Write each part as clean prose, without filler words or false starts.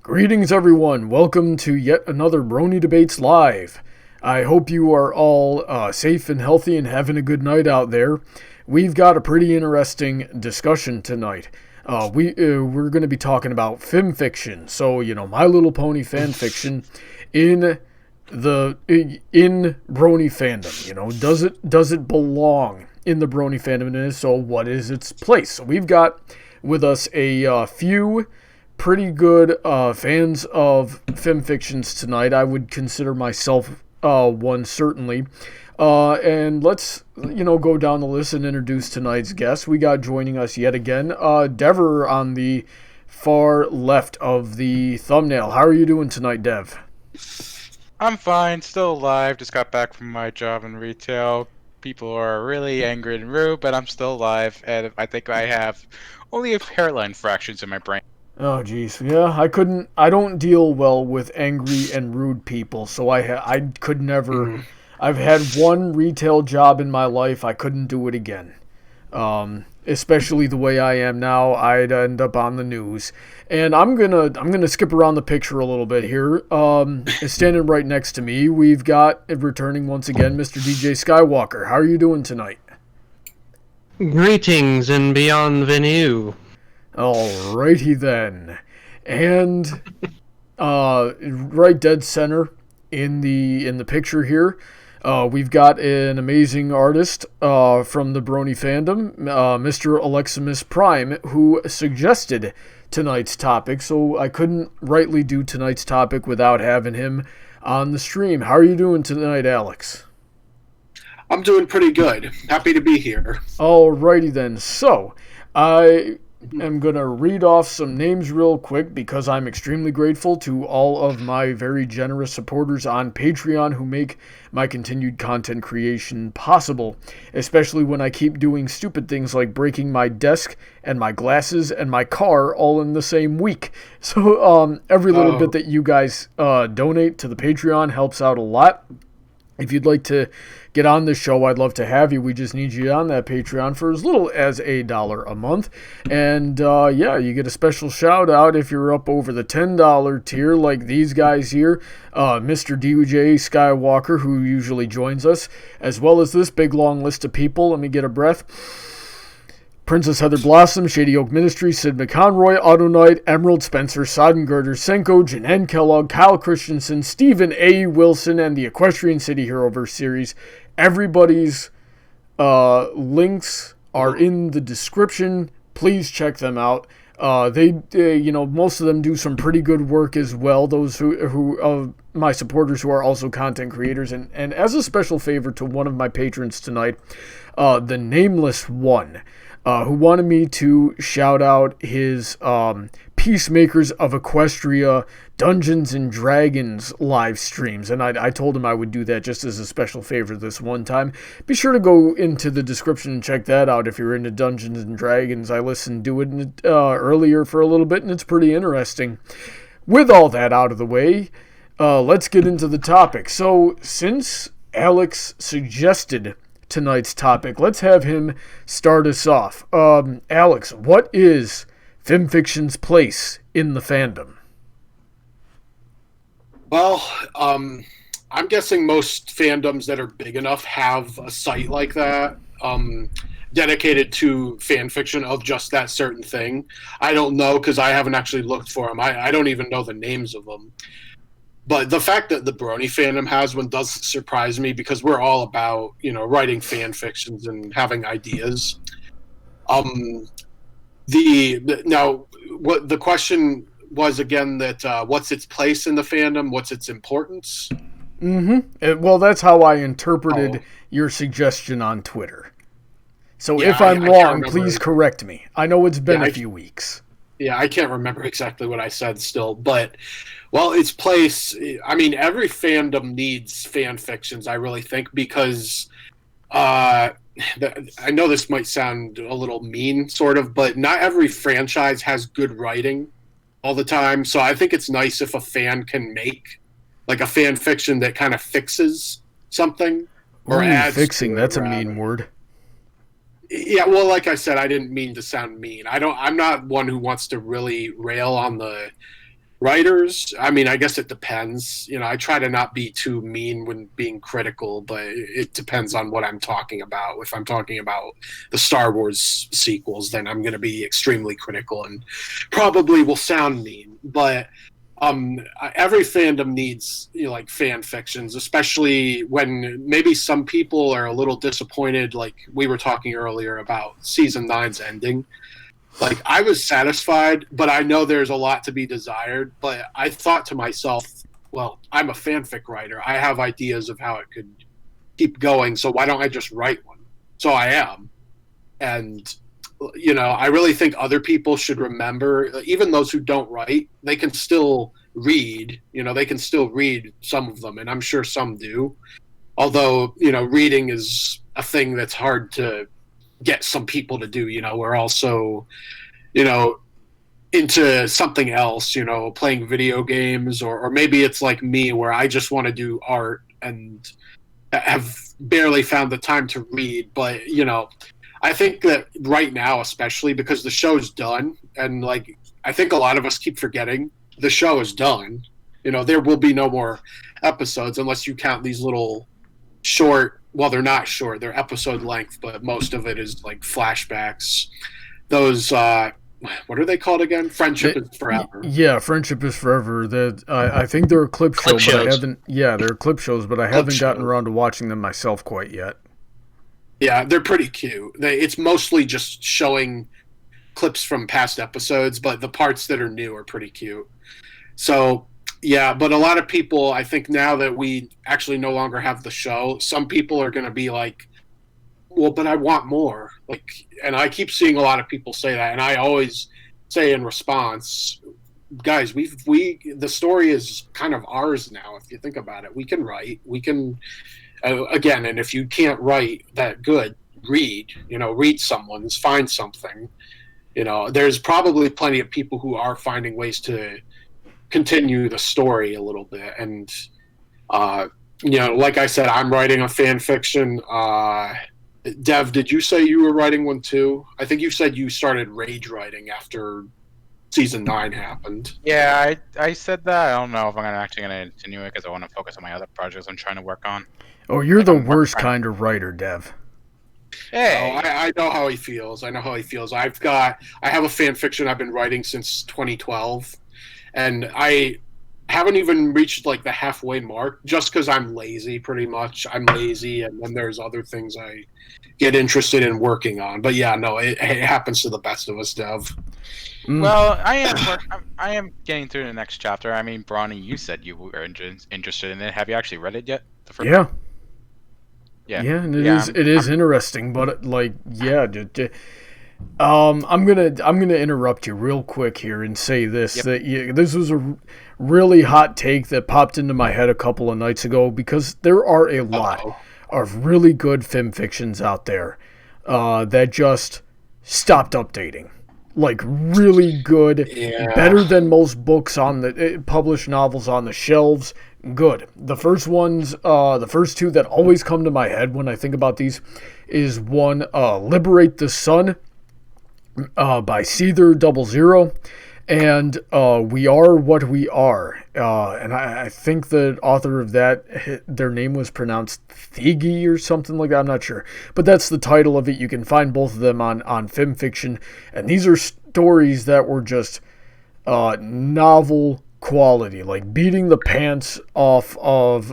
Greetings, everyone. Welcome to yet another Brony Debates Live. I hope you are all safe and healthy and having a good night out there. We've got a pretty interesting discussion tonight. We're going to be talking about FiMfiction. So, My Little Pony fan fiction in Brony fandom. Does it belong in the Brony fandom? And if so, what is its place? So we've got with us a few pretty good fans of FiMfiction's tonight. I would consider myself one, certainly. And let's, go down the list and introduce tonight's guest. We got joining us yet again, Deverer on the far left of the thumbnail. How are you doing tonight, Dev? I'm fine, still alive, just got back from my job in retail. People are really angry and rude, but I'm still alive, and I think I have only a hairline fractions in my brain. Oh, geez. Yeah, I don't deal well with angry and rude people, so I could never. I've had one retail job in my life. I couldn't do it again. Especially the way I am now, I'd end up on the news. And I'm gonna skip around the picture a little bit here. Standing right next to me, we've got, returning once again, Mr. DJ Skywalker. How are you doing tonight? Greetings and bienvenue. Alrighty then. And right dead center in the picture here, we've got an amazing artist from the Brony fandom, Mr. Aleximus Prime, who suggested tonight's topic, so I couldn't rightly do tonight's topic without having him on the stream. How are you doing tonight, Alex? I'm doing pretty good. Happy to be here. Alrighty then. So, I'm going to read off some names real quick because I'm extremely grateful to all of my very generous supporters on Patreon who make my continued content creation possible, especially when I keep doing stupid things like breaking my desk and my glasses and my car all in the same week. So every little bit that you guys donate to the Patreon helps out a lot. If you'd like to get on the show, I'd love to have you. We just need you on that Patreon for as little as $1 a month. And, you get a special shout out if you're up over the $10 tier like these guys here. Mr. DJ Skywalker, who usually joins us, as well as this big long list of people. Let me get a breath. Princess Heather Blossom, Shady Oak Ministries, Sid McConroy, Autoknight, Emerald, Spencer, Sodden, Girder, Senko, Jennan, Kellogg, Kyle Christensen, Stephen A. Wilson, and the Equestrian City Heroverse series. Everybody's links are in the description. Please check them out. Most of them do some pretty good work as well. Those who my supporters who are also content creators. And as a special favor to one of my patrons tonight, the Nameless one, who wanted me to shout out his Peacemakers of Equestria Dungeons and Dragons live streams. And I told him I would do that just as a special favor this one time. Be sure to go into the description and check that out if you're into Dungeons and Dragons. I listened to it earlier for a little bit, and it's pretty interesting. With all that out of the way, let's get into the topic. So, since Alex suggested tonight's topic, let's have him start us off. Alex, what is FiMfiction's place in the fandom? Well, I'm guessing most fandoms that are big enough have a site like that dedicated to fan fiction of just that certain thing. I don't know because I haven't actually looked for them. I don't even know the names of them. But the fact that the Brony fandom has one does surprise me because we're all about, writing fan fictions and having ideas. The question was again that what's its place in the fandom? What's its importance? Mm-hmm. Well, that's how I interpreted your suggestion on Twitter. So if I'm wrong, please correct me. I know it's been a few weeks. Yeah, I can't remember exactly what I said still, but, well, its place, I mean, every fandom needs fan fictions, I really think, because I know this might sound a little mean, sort of, but not every franchise has good writing all the time, so I think it's nice if a fan can make, like, a fan fiction that kind of fixes something, or adds fixing, that's a mean word. Yeah, well, like I said, I didn't mean to sound mean. I'm not one who wants to really rail on the writers, I mean, I guess it depends. I try to not be too mean when being critical, but it depends on what I'm talking about. If I'm talking about the Star Wars sequels, then I'm going to be extremely critical and probably will sound mean. But every fandom needs like fan fictions, especially when maybe some people are a little disappointed, like we were talking earlier about season 9's ending. Like, I was satisfied, but I know there's a lot to be desired. But I thought to myself, well, I'm a fanfic writer. I have ideas of how it could keep going, so why don't I just write one? So I am. And, I really think other people should remember, even those who don't write, they can still read. They can still read some of them, and I'm sure some do. Although, reading is a thing that's hard to get some people to do. We're also into something else, playing video games, or maybe it's like me where I just want to do art and have barely found the time to read. But I think that right now, especially because the show's done, and like I think a lot of us keep forgetting the show is done. There will be no more episodes unless you count these little short, well, they're not short, they're episode length, but most of it is like flashbacks. Those what are they called again? Friendship is Forever. Yeah, Friendship is Forever. That I think they're a clip show, but I haven't. Yeah, they're clip shows, but I haven't gotten around to watching them myself quite yet. Yeah, they're pretty cute. It's mostly just showing clips from past episodes, but the parts that are new are pretty cute. So yeah, but a lot of people, I think now that we actually no longer have the show, some people are going to be like, well, but I want more. Like, and I keep seeing a lot of people say that, and I always say in response, guys, the story is kind of ours now. If you think about it, we can write, we can, again, and if you can't write that good, read someone's, find something. There's probably plenty of people who are finding ways to continue the story a little bit. And, like I said, I'm writing a fan fiction. Dev, did you say you were writing one too? I think you said you started rage writing after season 9 happened. Yeah, I said that. I don't know if I'm actually going to continue it because I want to focus on my other projects I'm trying to work on. Oh, you're the worst kind of writer, Dev. Hey, I know how he feels. I have a fan fiction I've been writing since 2012, and I haven't even reached like the halfway mark just because I'm lazy. Pretty much, I'm lazy, and then there's other things I get interested in working on. But yeah, no, it happens to the best of us, Dev. Well, I am getting through the next chapter. I mean, Brawny, you said you were interested in it. Have you actually read it yet? Yeah. Yeah, and it is interesting, but like, yeah, I'm gonna interrupt you real quick here and say this. Yep. That this was a really hot take that popped into my head a couple of nights ago, because there are a lot of really good FiMfictions out there that just stopped updating. Like, really good, better than most books on the published novels on the shelves. Good. The first ones, the first two that always come to my head when I think about these is one, Liberate the Sun by Seether00, and We Are What We Are. And I think the author of that, their name was pronounced Thigi or something like that. I'm not sure. But that's the title of it. You can find both of them on FiMfiction. And these are stories that were just novel quality, like beating the pants off of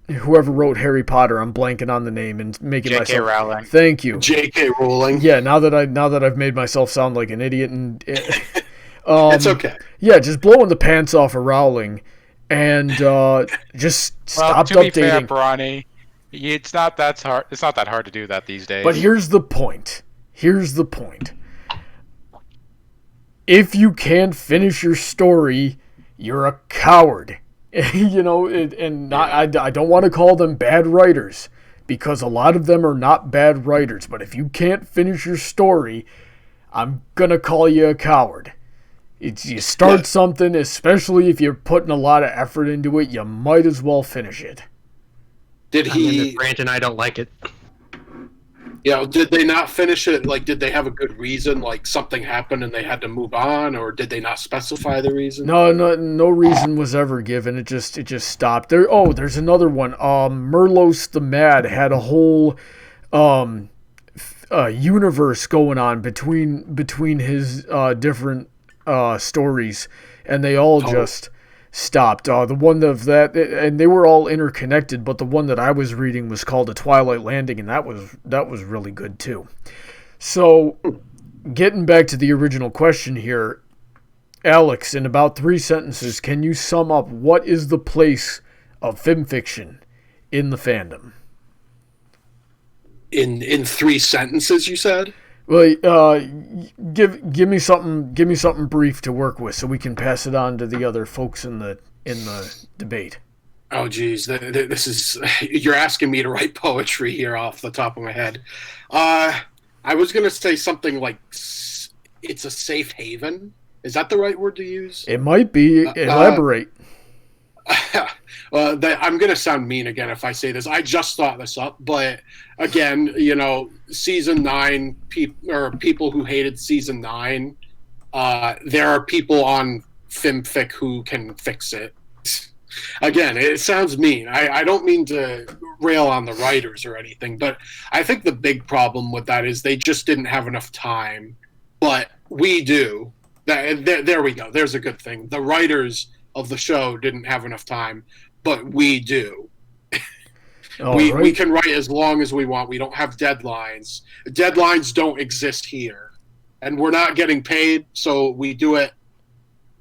whoever wrote Harry Potter. I'm blanking on the name and making J.K. Rowling. Thank you, J.K. Rowling. Yeah, now that I've made myself sound like an idiot, and it's okay. Yeah, just blowing the pants off of Rowling, and just stop updating. To be fair, Brawny, it's not that hard. It's not that hard to do that these days. But here's the point. If you can't finish your story, you're a coward. I don't want to call them bad writers, because a lot of them are not bad writers. But if you can't finish your story, I'm going to call you a coward. You start something, especially if you're putting a lot of effort into it, you might as well finish it. Brandon, I don't like it. Did they not finish it? Like, did they have a good reason? Like, something happened and they had to move on, or did they not specify the reason? No reason was ever given. It just stopped. There's another one. Merlos the Mad had a whole universe going on between his different stories, and they all just stopped. The one of that, and they were all interconnected, but the one that I was reading was called A Twilight Landing, and that was really good too. So, getting back to the original question here, Alex, in about 3 sentences, can you sum up what is the place of FiMfiction in the fandom? In 3 sentences, you said? Well, give me something brief to work with, so we can pass it on to the other folks in the debate. Oh, geez, this is you're asking me to write poetry here off the top of my head. I was gonna say something like it's a safe haven. Is that the right word to use? It might be. Elaborate. I'm going to sound mean again if I say this. I just thought this up, but again, season 9 people who hated season 9. There are people on FimFic who can fix it. Again, it sounds mean. I don't mean to rail on the writers or anything, but I think the big problem with that is they just didn't have enough time. But we do. There we go. There's a good thing. The writers of the show didn't have enough time, but we do. We can write as long as we want. We don't have deadlines. Deadlines don't exist here, and we're not getting paid, so we do it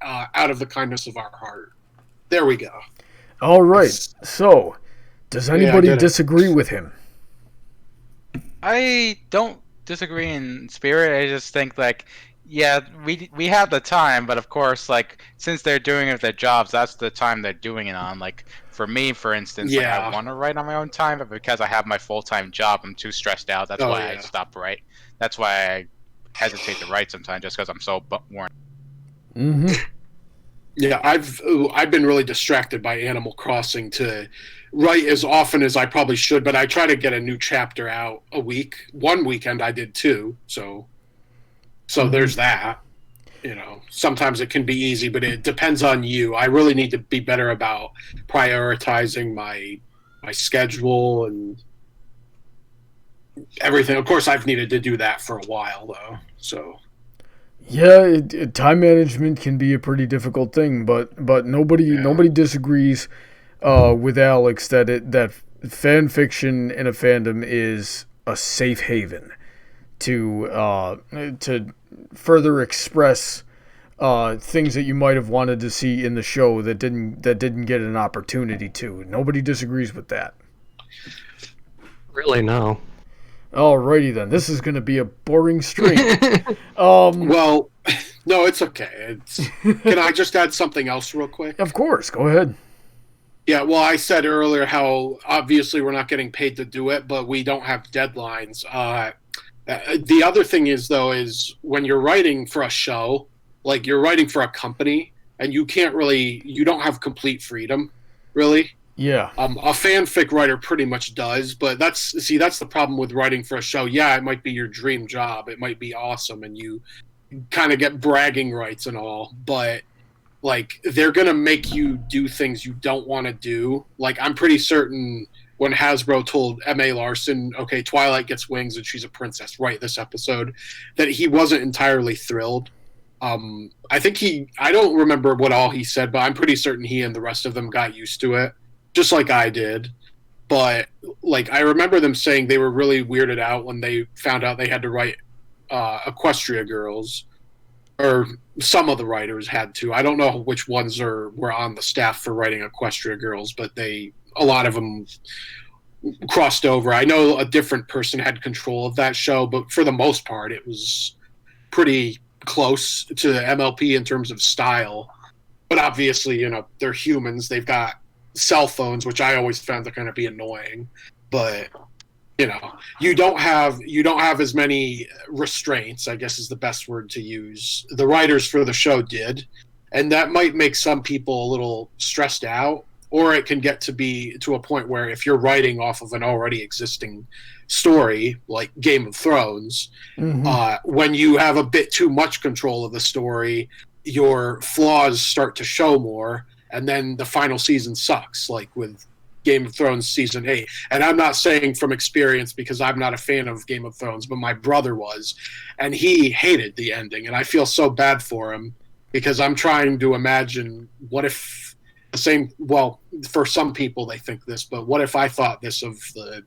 out of the kindness of our heart. There we go. All right. So, does anybody disagree with him? I don't disagree in spirit. I just think we have the time, but of course, since they're doing it with their jobs, that's the time they're doing it on. For me, for instance, I want to write on my own time, but because I have my full-time job, I'm too stressed out. That's why I stopped writing. That's why I hesitate to write sometimes, just because I'm so worn. Mm-hmm. Yeah, I've been really distracted by Animal Crossing to write as often as I probably should, but I try to get a new chapter out a week. One weekend I did 2, so there's that. Sometimes it can be easy, but it depends on you. I really need to be better about prioritizing my schedule and everything. Of course, I've needed to do that for a while, though. So, yeah, time management can be a pretty difficult thing, but nobody disagrees with Alex that fan fiction in a fandom is a safe haven to further express things that you might have wanted to see in the show that didn't get an opportunity to. Nobody disagrees with that. Really, no. Alrighty then. This is going to be a boring stream. Well, no, it's okay. Can I just add something else real quick? Of course. Go ahead. Yeah, well, I said earlier how obviously we're not getting paid to do it, but we don't have deadlines. The other thing is when you're writing for a show, like you're writing for a company, and you don't have complete freedom, really. Yeah. A fanfic writer pretty much does, but that's the problem with writing for a show. Yeah, it might be your dream job. It might be awesome, and you kind of get bragging rights and all, but they're going to make you do things you don't want to do. I'm pretty certain when Hasbro told M.A. Larson, okay, Twilight gets wings and she's a princess, write this episode, that he wasn't entirely thrilled. I don't remember what all he said, but I'm pretty certain he and the rest of them got used to it, just like I did. But, I remember them saying they were really weirded out when they found out they had to write Equestria Girls, or some of the writers had to. I don't know which ones were on the staff for writing Equestria Girls, but a lot of them crossed over. I know a different person had control of that show, but for the most part, it was pretty close to the MLP in terms of style. But obviously, they're humans. They've got cell phones, which I always found to kind of be annoying. But you don't have as many restraints, I guess is the best word to use. The writers for the show did, and that might make some people a little stressed out. or it can get to be to a point where if you're writing off of an already existing story, like Game of Thrones, when you have a bit too much control of the story, your flaws start to show more, and then the final season sucks, like with Game of Thrones season 8. And I'm not saying from experience because I'm not a fan of Game of Thrones, but my brother was, and he hated the ending, and I feel so bad for him because I'm trying to imagine what if the same, well, for some people they think this, but what if I thought this of the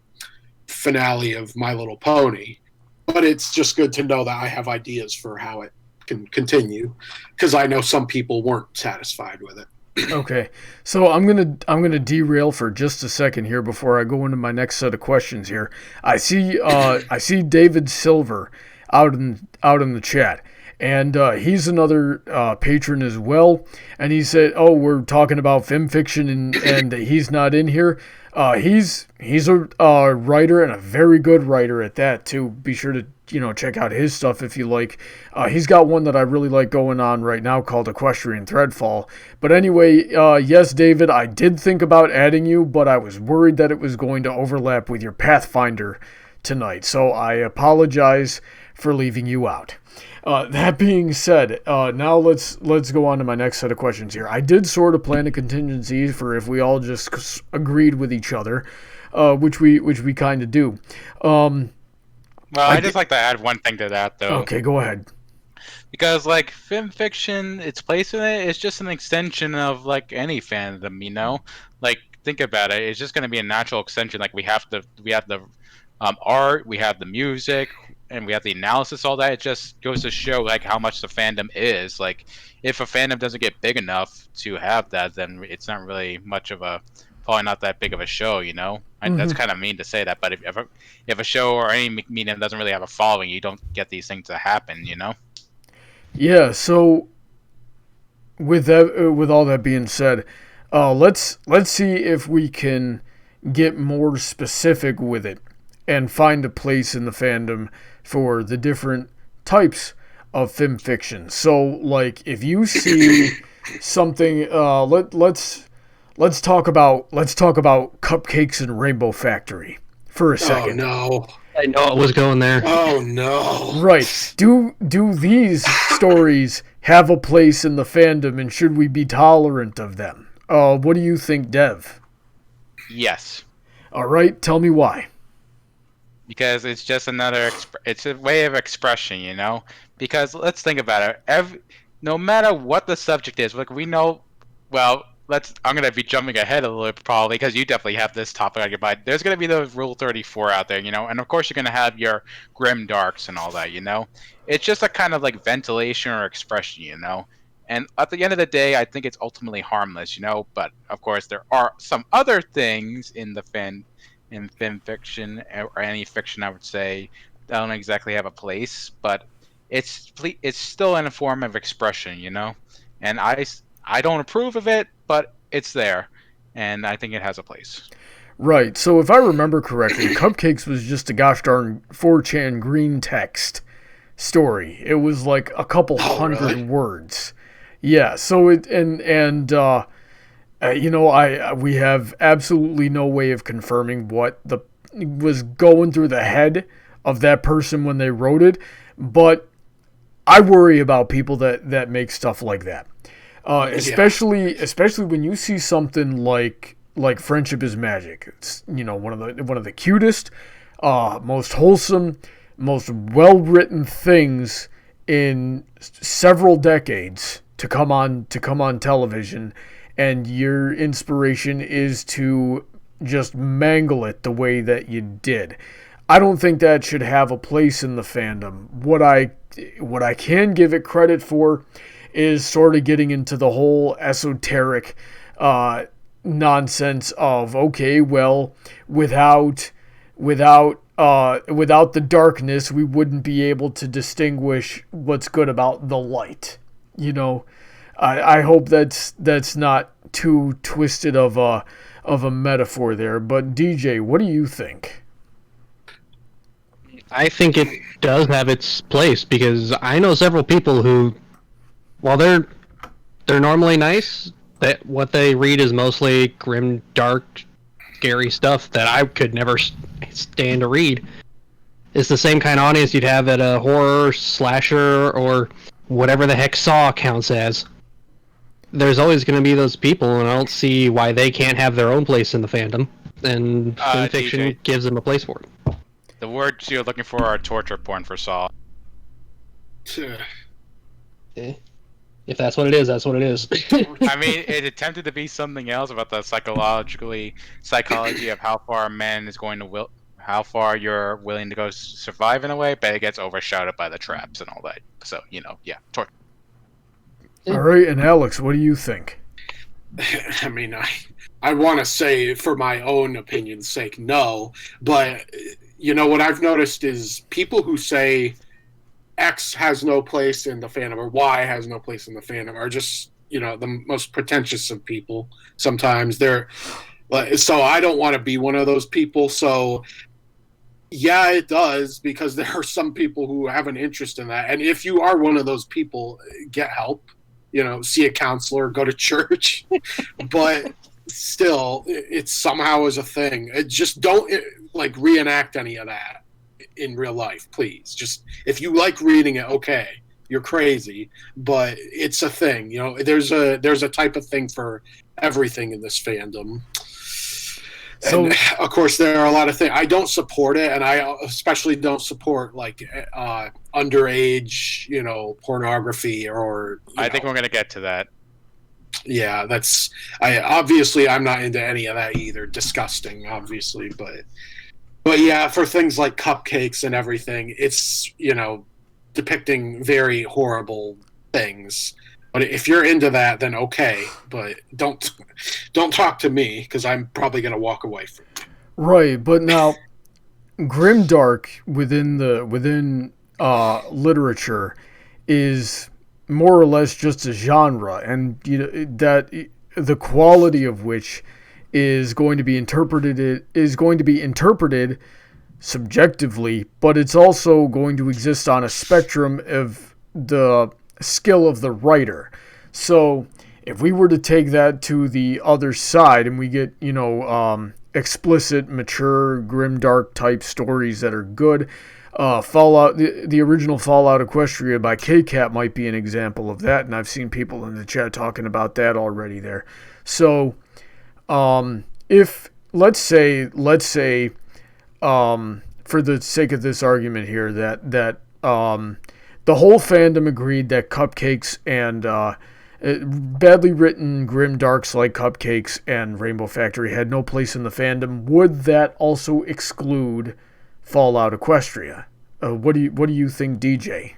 finale of My Little Pony? But it's just good to know that I have ideas for how it can continue, because I know some people weren't satisfied with it. Okay, so I'm gonna derail for just a second here before I go into my next set of questions here. I see David Silver out in the chat, and he's another patron as well. And he said, "Oh, we're talking about FiMfiction, and he's not in here. He's a writer, and a very good writer at that too. Be sure to check out his stuff if you like. He's got one that I really like going on right now called Equestrian Threadfall. But anyway, yes, David, I did think about adding you, but I was worried that it was going to overlap with your Pathfinder tonight. So I apologize for leaving you out. That being said, now let's go on to my next set of questions here. I did sort of plan a contingency for if we all just agreed with each other, which we kind of do. Well, I just like to add one thing to that, though. Okay, go ahead. Because, like, FiMfiction, its place in it is just an extension of, like, any fandom, Like, think about it. It's just going to be a natural extension. Like, we have the art, we have the music, and we have the analysis, all that. It just goes to show, like, how much the fandom is. Like, if a fandom doesn't get big enough to have that, then it's not really much of a... probably not that big of a show, That's kind of mean to say that, but if a show or any medium doesn't really have a following, you don't get these things to happen, Yeah. So with all that being said, let's see if we can get more specific with it and find a place in the fandom for the different types of FiMfiction. So, like, if you see something, Let's talk about Cupcakes and Rainbow Factory for a second. Oh no! I know it was going there. Oh no! Right? Do these stories have a place in the fandom, and should we be tolerant of them? What do you think, Dev? Yes. All right, tell me why. Because it's just it's a way of expression, Because let's think about it. No matter what the subject is, like we know, well. I'm going to be jumping ahead a little bit probably because you definitely have this topic on your mind. There's going to be the Rule 34 out there, and of course you're going to have your grim darks and all that, It's just a kind of like ventilation or expression, And at the end of the day, I think it's ultimately harmless, But of course there are some other things in FiMfiction or any fiction, I would say, that don't exactly have a place, but it's still in a form of expression, And I don't approve of it, but it's there, and I think it has a place. Right, so if I remember correctly, Cupcakes was just a gosh darn 4chan green text story. It was like a couple hundred words. Yeah, so we have absolutely no way of confirming what was going through the head of that person when they wrote it, but I worry about people that make stuff like that. Especially when you see something like Friendship is Magic. It's one of the cutest, most wholesome, most well-written things in several decades to come on television, and your inspiration is to just mangle it the way that you did. I don't think that should have a place in the fandom. What I can give it credit for is sort of getting into the whole esoteric nonsense of, okay, well, without the darkness, we wouldn't be able to distinguish what's good about the light. I hope that's not too twisted of a metaphor there. But DJ, what do you think? I think it does have its place because I know several people who, while they're normally nice, what they read is mostly grim, dark, scary stuff that I could never stand to read. It's the same kind of audience you'd have at a horror, slasher, or whatever the heck Saw counts as. There's always going to be those people, and I don't see why they can't have their own place in the fandom. And FiMfiction DJ, gives them a place for it. The words you're looking for are torture porn for Saw. If that's what it is, that's what it is. I mean, it attempted to be something else about the psychology of how far a man is going to how far you're willing to go survive in a way, but it gets overshadowed by the traps and all that. So, yeah, torture. All right, and Alex, what do you think? I mean, I want to say, for my own opinion's sake, no. But, what I've noticed is people who say X has no place in the fandom or Y has no place in the fandom are just, the most pretentious of people. Sometimes so I don't want to be one of those people. So, yeah, it does, because there are some people who have an interest in that. And if you are one of those people, get help. See a counselor, go to church, but still, it somehow is a thing. Just don't reenact any of that in real life, please. Just if you like reading it, okay, you're crazy, but it's a thing. There's a type of thing for everything in this fandom. So, and of course, there are a lot of things. I don't support it, and I especially don't support underage, pornography or. I think we're gonna get to that. Yeah, obviously I'm not into any of that either. Disgusting, obviously, but yeah, for things like cupcakes and everything, it's depicting very horrible things. But if you're into that, then okay. But don't talk to me, because I'm probably going to walk away from it. Right, but now, grimdark within literature is more or less just a genre, and that the quality of which is going to be interpreted subjectively, but it's also going to exist on a spectrum of the skill of the writer. So if we were to take that to the other side and we get explicit, mature, grimdark type stories that are good, Fallout, the original Fallout Equestria by K-Cat might be an example of that, and I've seen people in the chat talking about that already there. So if let's say for the sake of this argument here that the whole fandom agreed that cupcakes and badly written grimdarks like Cupcakes and Rainbow Factory had no place in the fandom, would that also exclude Fallout Equestria? What do you think, DJ?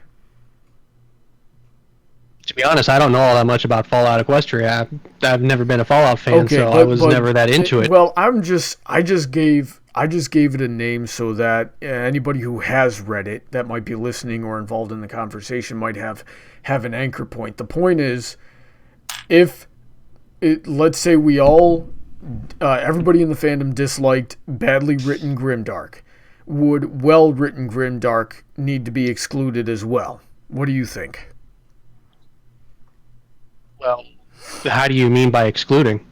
To be honest, I don't know all that much about Fallout Equestria. I've never been a Fallout fan, so I was never that into it. Well, I just gave it a name so that anybody who has read it, that might be listening or involved in the conversation, might have an anchor point. The point is, let's say we all, everybody in the fandom disliked badly written grimdark, would well-written grimdark need to be excluded as well? What do you think? Well, how do you mean by excluding?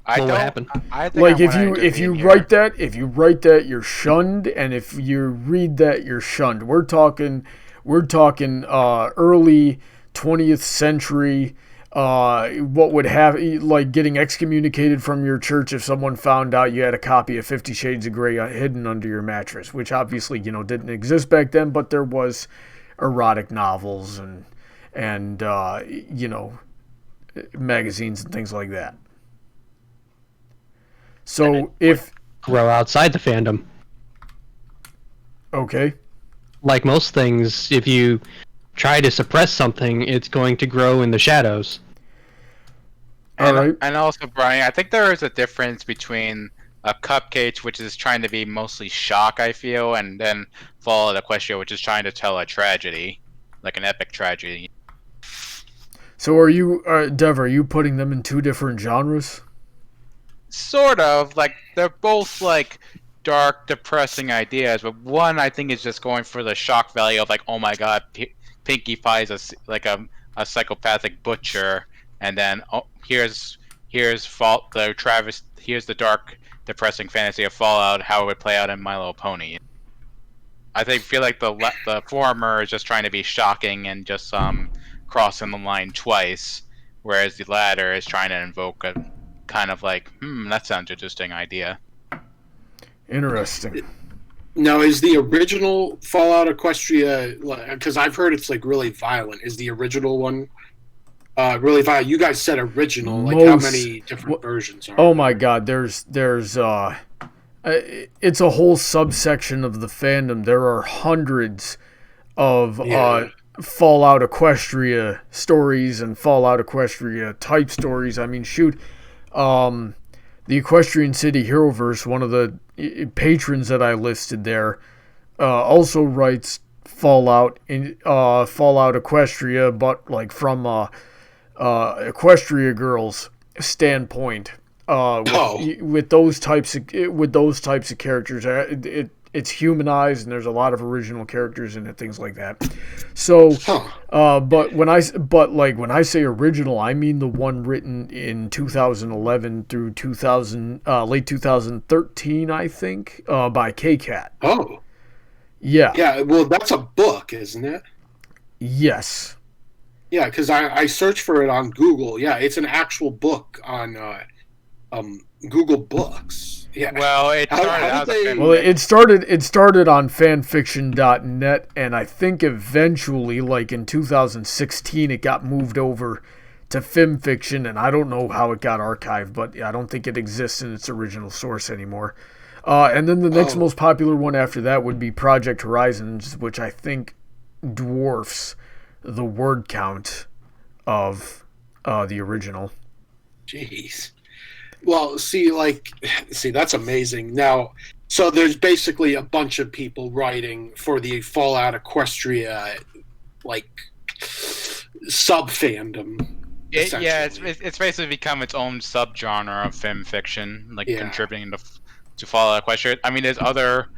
What would happen? If you write that, you're shunned, and if you read that, you're shunned. We're talking early 20th century. What would have getting excommunicated from your church if someone found out you had a copy of 50 Shades of Grey hidden under your mattress, which obviously didn't exist back then, but there was erotic novels and magazines and things like that. So if grow outside the fandom, okay, like most things, if you try to suppress something, it's going to grow in the shadows. And also, Bryan, I think there is a difference between a Cupcake, which is trying to be mostly shock, I feel, and then Fallout Equestria, which is trying to tell a tragedy, like an epic tragedy. So are you, Dev, are you putting them in two different genres? Sort of. They're both, dark, depressing ideas, but one, I think, is just going for the shock value of, oh my god, Pinkie Pie's a psychopathic butcher, and then, here's here's the dark, depressing fantasy of Fallout, how it would play out in My Little Pony. Feel like the former is just trying to be shocking and just crossing the line twice, whereas the latter is trying to invoke a kind of like, that sounds interesting idea. Interesting. Now, is the original Fallout Equestria, because I've heard it's like really violent, is the original one really violent? You guys said original, like how many different versions are Oh my god, there's it's a whole subsection of the fandom. There are hundreds of Fallout Equestria stories and Fallout Equestria type stories. I mean, shoot, the Equestrian City Heroverse, one of the patrons that I listed there, also writes Fallout Equestria, but like from Equestria Girls' standpoint. With those types of characters, it's humanized and there's a lot of original characters in it, things like that. So, but when I say original, I mean the one written in 2011 through late 2013, I think, by KCat. Oh, yeah, yeah. Well, that's a book, isn't it? Yes. Yeah, because I searched for it on Google. Yeah, it's an actual book on Google Books. Yeah. Well, it started on FanFiction.net, and I think eventually, like in 2016, it got moved over to FiMfiction, and I don't know how it got archived, but I don't think it exists in its original source anymore. And then the next most popular one after that would be Project Horizons, which I think dwarfs the word count of the original. Jeez. Well, see, that's amazing. Now, so there's basically a bunch of people writing for the Fallout Equestria, like, sub-fandom. It's basically become its own subgenre of FiMfiction, contributing to Fallout Equestria. I mean, there's other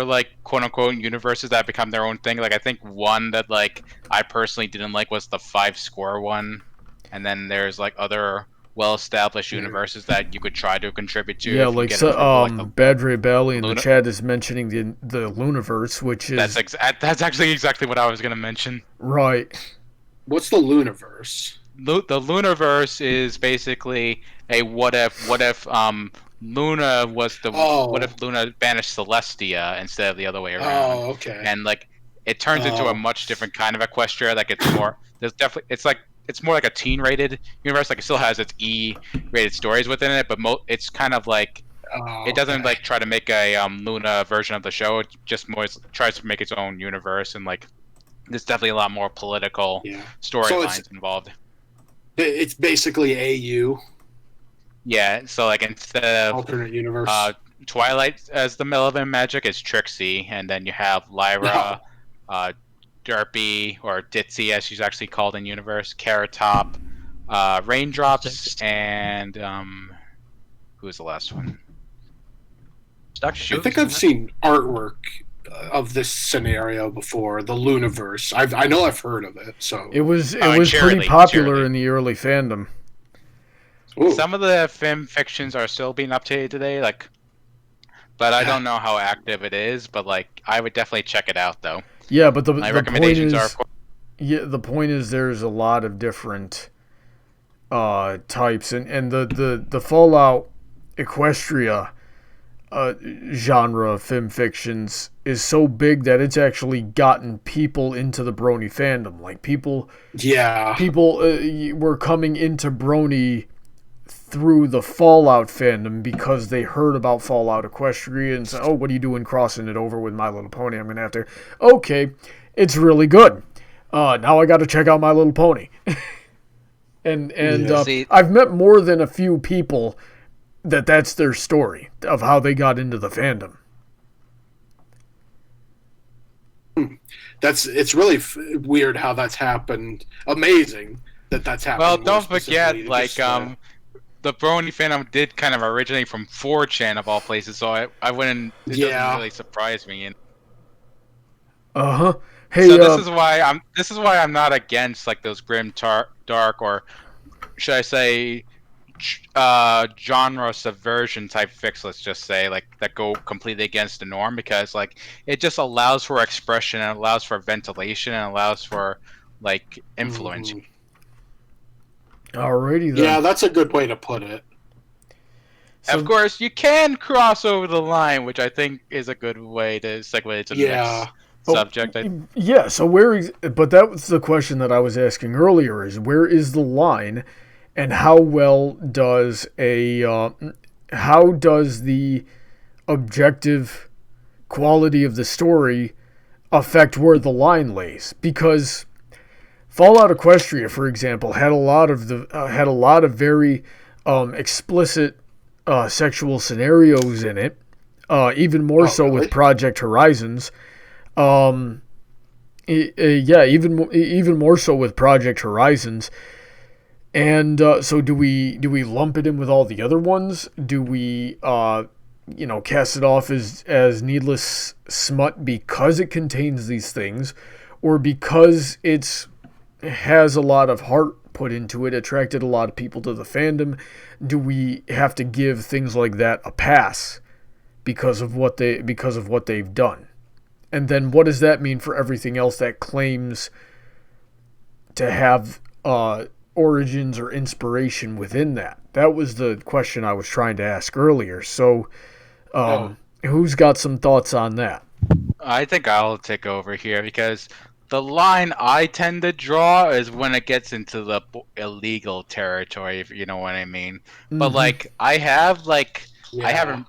like quote unquote universes that become their own thing. Like I think one that like I personally didn't like was the 5 Score one, and then there's like other well-established universes that you could try to contribute to. Yeah, Badre Bally in the chat is mentioning the Luniverse, which is that's actually exactly what I was gonna mention. Right. What's the Luniverse? The Luniverse is basically a what if Luna was what if Luna banished Celestia instead of the other way around? Oh, okay. And like it turns into a much different kind of Equestria. Like it's more it's more like a teen-rated universe. Like it still has its E-rated stories within it, but it's kind of like it doesn't like try to make a Luna version of the show. It just more tries to make its own universe, and like there's definitely a lot more political storylines involved. It's basically AU. Yeah, so like instead of alternate universe, Twilight as the Melvin magic is Trixie, and then you have Lyra, Derpy, or Ditzy as she's actually called in universe, Carrot Top, Raindrops, and who was the last one? I think I've seen artwork of this scenario before, the Luniverse. I know I've heard of it. So it was pretty popular in the early fandom. Ooh. Some of the FiMfictions are still being updated today, but I don't know how active it is. But like, I would definitely check it out, though. Yeah, but the recommendations the point is there's a lot of different types, and the Fallout Equestria genre of FiMfictions is so big that it's actually gotten people into the Brony fandom. Like people were coming into Brony through the Fallout fandom because they heard about Fallout Equestria and said, "Oh, what are you doing crossing it over with My Little Pony? I'm gonna have to." Okay, it's really good. Now I got to check out My Little Pony. and I've met more than a few people that's their story of how they got into the fandom. It's really weird how that's happened. Amazing that's happened. Well, don't forget, the Brony fandom did kind of originate from 4chan of all places, so I wouldn't. It doesn't really surprise me. Hey, so this is why I'm not against like those grim dark, or should I say genre subversion type fix, let's just say, like that go completely against the norm, because like it just allows for expression and allows for ventilation and allows for like influence. Alrighty then. Yeah, that's a good way to put it. So, of course, you can cross over the line, which I think is a good way to segue to the next subject. Yeah, so but that was the question that I was asking earlier, is where is the line, and how well does how does the objective quality of the story affect where the line lays? Because Fallout Equestria, for example, had a lot of very explicit sexual scenarios in it, even more so with Project Horizons. Even more so with Project Horizons. And so do we lump it in with all the other ones? Do we cast it off as needless smut because it contains these things, or because it has a lot of heart put into it, attracted a lot of people to the fandom? Do we have to give things like that a pass because of what they've done? And then what does that mean for everything else that claims to have origins or inspiration within that? That was the question I was trying to ask earlier. So who's got some thoughts on that? I think I'll take over here, because the line I tend to draw is when it gets into the illegal territory, if you know what I mean. Mm-hmm. But like I haven't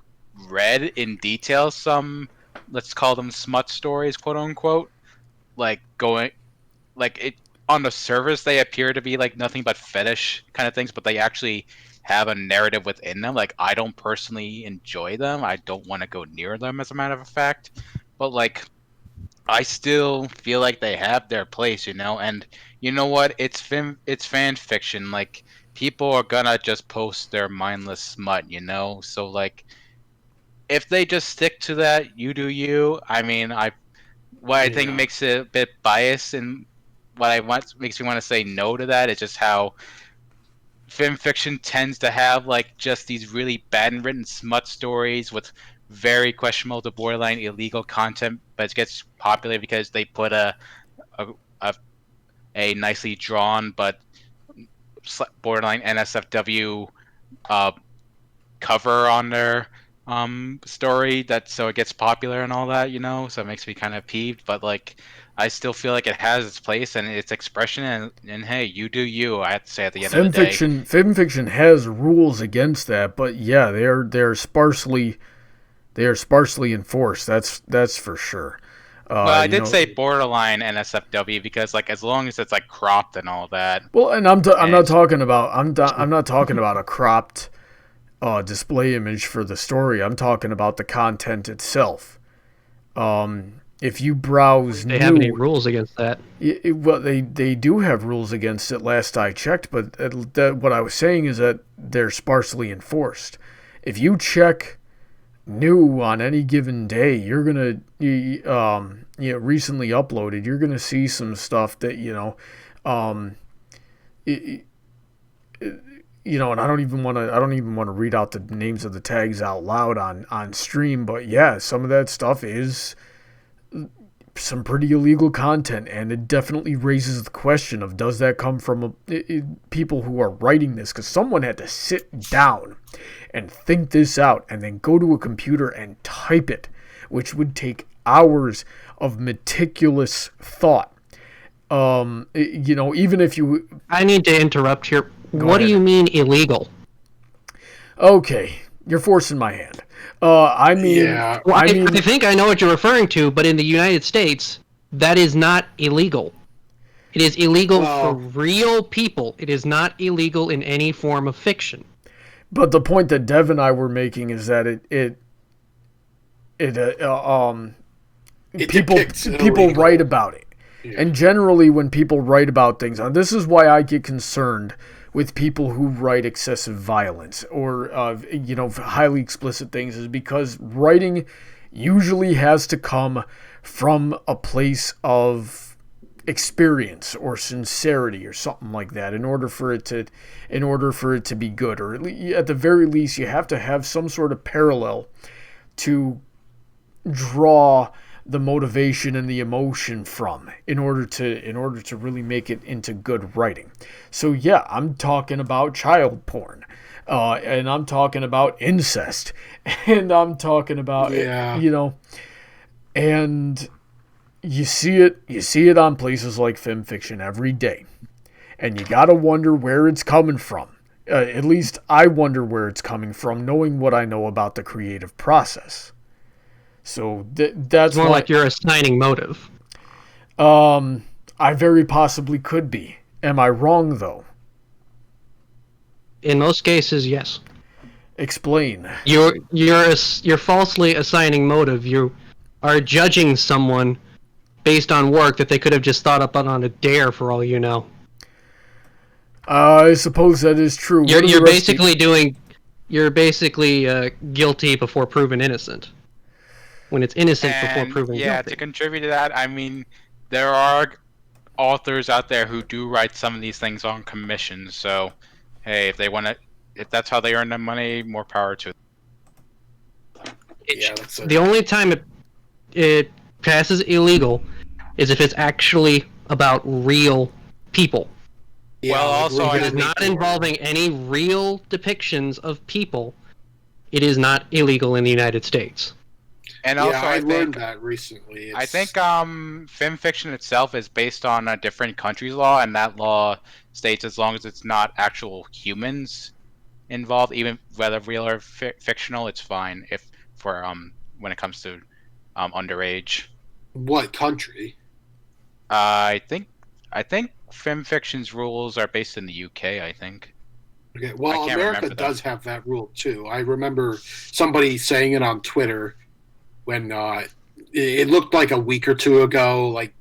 read in detail some, let's call them smut stories, quote unquote. Like on the surface they appear to be like nothing but fetish kind of things, but they actually have a narrative within them. Like I don't personally enjoy them. I don't want to go near them, as a matter of fact. But like I still feel like they have their place, and you know what? It's fan fiction. Like people are gonna just post their mindless smut, So like, if they just stick to that, you do you. I mean, I think makes it a bit biased, and makes me want to say no to that is just how fan fiction tends to have like just these really bad and written smut stories with very questionable to borderline illegal content, but it gets popular because they put a nicely drawn but borderline NSFW cover on their story, so it gets popular and all that, so it makes me kind of peeved. But like I still feel like it has its place and its expression, and hey, you do you, I have to say at the end of the day. FiMfiction has rules against that, but yeah, they're sparsely enforced. That's for sure. Well, I did say borderline NSFW because, like, as long as it's like cropped and all that. Well, and I'm not talking about a cropped display image for the story. I'm talking about the content itself. If you browse, they have any rules against that? Well, they do have rules against it. Last I checked, but what I was saying is that they're sparsely enforced. If you check new on any given day, you're gonna recently uploaded, you're gonna see some stuff that and I don't even want to read out the names of the tags out loud on stream, but yeah, some of that stuff is some pretty illegal content, and it definitely raises the question of, does that come from people who are writing this? Because someone had to sit down and think this out and then go to a computer and type it, which would take hours of meticulous thought. Even if you... I need to interrupt here. What do you mean illegal? Okay, you're forcing my hand. I think I know what you're referring to, but in the United States, that is not illegal. It is illegal for real people. It is not illegal in any form of fiction. But the point that Dev and I were making is that people write about it. Yeah. And generally when people write about things, and this is why I get concerned with people who write excessive violence or highly explicit things, is because writing usually has to come from a place of experience or sincerity or something like that in order for it to be good, or at the very least you have to have some sort of parallel to draw the motivation and the emotion from in order to really make it into good writing. So yeah, I'm talking about child porn, and I'm talking about incest, and I'm talking about and you see it on places like FiMfiction every day, and you gotta wonder where it's coming from. At least I wonder where it's coming from, knowing what I know about the creative process. So that's more like you're assigning motive. I very possibly could be. Am I wrong though? In most cases, yes. Explain. You're falsely assigning motive. You are judging someone based on work that they could have just thought up on a dare, for all you know. I suppose that is true. You're basically guilty before proven innocent. When it's innocent before proven guilty. Yeah, to contribute to that, I mean, there are authors out there who do write some of these things on commission. So, hey, if that's how they earn their money, more power to them. The only time it passes illegal is if it's actually about real people. Yeah, well, also, if it is not involving any real depictions of people, it is not illegal in the United States. And also, I learned that recently. I think FiMfiction itself is based on a different country's law, and that law states as long as it's not actual humans involved, even whether real or fictional, it's fine. When it comes to underage. What country? I think FiMfiction's rules are based in the UK. I think. Okay, well, America does have that rule too. I remember somebody saying it on Twitter. When it looked like a week or two ago, like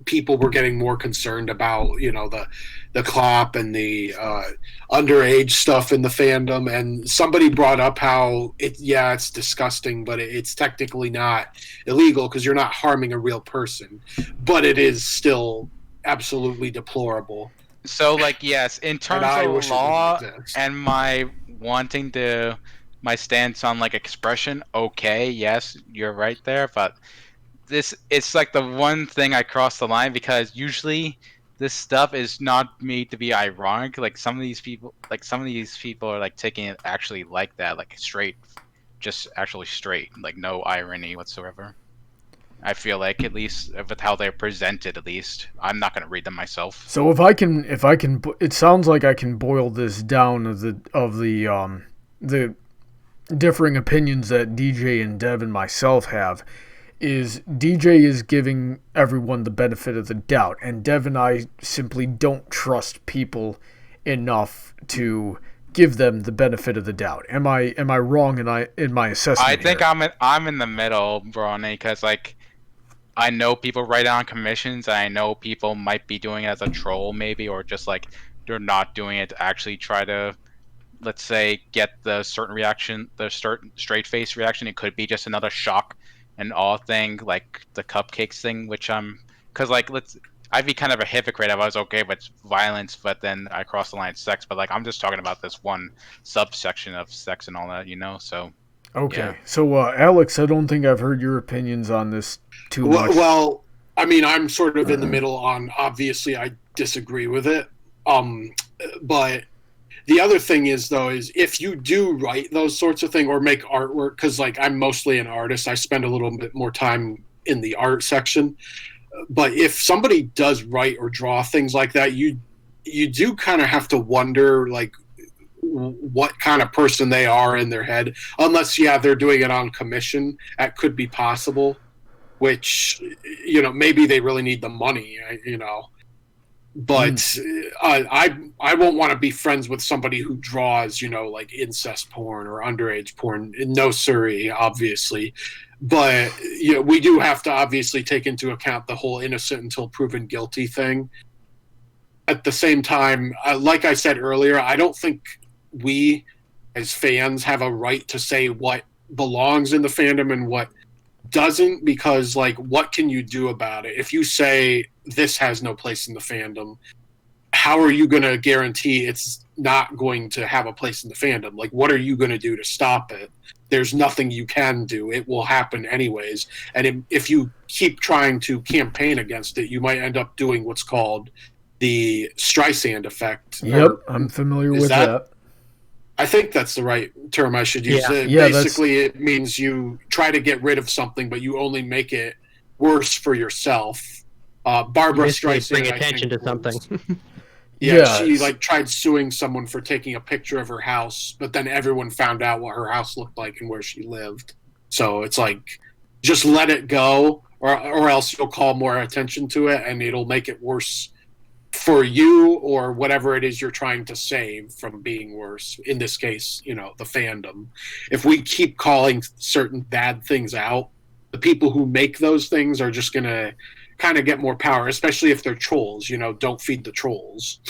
people were getting more concerned about the clop and the underage stuff in the fandom, and somebody brought up how it's disgusting, but it's technically not illegal because you're not harming a real person, but it is still absolutely deplorable. So, yes, in terms of law and my stance on expression, okay, yes, you're right there, but it's like the one thing I cross the line, because usually this stuff is not made to be ironic. Some of these people are taking it actually like that, straight, just actually straight, no irony whatsoever. I feel like, at least with how they're presented, at least I'm not going to read them myself. So if I can, it sounds like I can boil this down of the differing opinions that DJ and Dev and myself have. Is DJ is giving everyone the benefit of the doubt, and Dev and I simply don't trust people enough to give them the benefit of the doubt. Am I wrong in my assessment? I think I'm in the middle, Brawny, because I know people write on commissions, and I know people might be doing it as a troll, maybe, or just they're not doing it to actually try to, let's say, get the certain reaction, the certain straight face reaction. It could be just another shock and awe thing, like the cupcakes thing, which because I'd be kind of a hypocrite if I was okay with violence, but then I cross the line of sex. But I'm just talking about this one subsection of sex and all that, so. Okay, yeah. So Alex, I don't think I've heard your opinions on this too much. Well, I mean, I'm sort of in the middle on, obviously I disagree with it, but the other thing is if you do write those sorts of things or make artwork, because I'm mostly an artist, I spend a little bit more time in the art section. But if somebody does write or draw things like that, you do kind of have to wonder what kind of person they are in their head. Unless they're doing it on commission, that could be possible. Which maybe they really need the money, But I won't want to be friends with somebody who draws, incest porn or underage porn. No siree, obviously. But we do have to obviously take into account the whole innocent until proven guilty thing. At the same time, like I said earlier, I don't think we as fans have a right to say what belongs in the fandom and what doesn't, because what can you do about it? If you say this has no place in the fandom, how are you going to guarantee it's not going to have a place in the fandom? Like, what are you going to do to stop it? There's nothing you can do. It will happen anyways. And if you keep trying to campaign against it, you might end up doing what's called the Streisand effect. Yep, I'm familiar with that. I think that's the right term I should use. Yeah, basically, it means you try to get rid of something, but you only make it worse for yourself. Barbara Streisand, bring attention to something. Yeah, she tried suing someone for taking a picture of her house, but then everyone found out what her house looked like and where she lived. So it's like, just let it go, or else you'll call more attention to it, and it'll make it worse for you or whatever it is you're trying to save from being worse. In this case, the fandom. If we keep calling certain bad things out, the people who make those things are just going to kind of get more power, especially if they're trolls. Don't feed the trolls.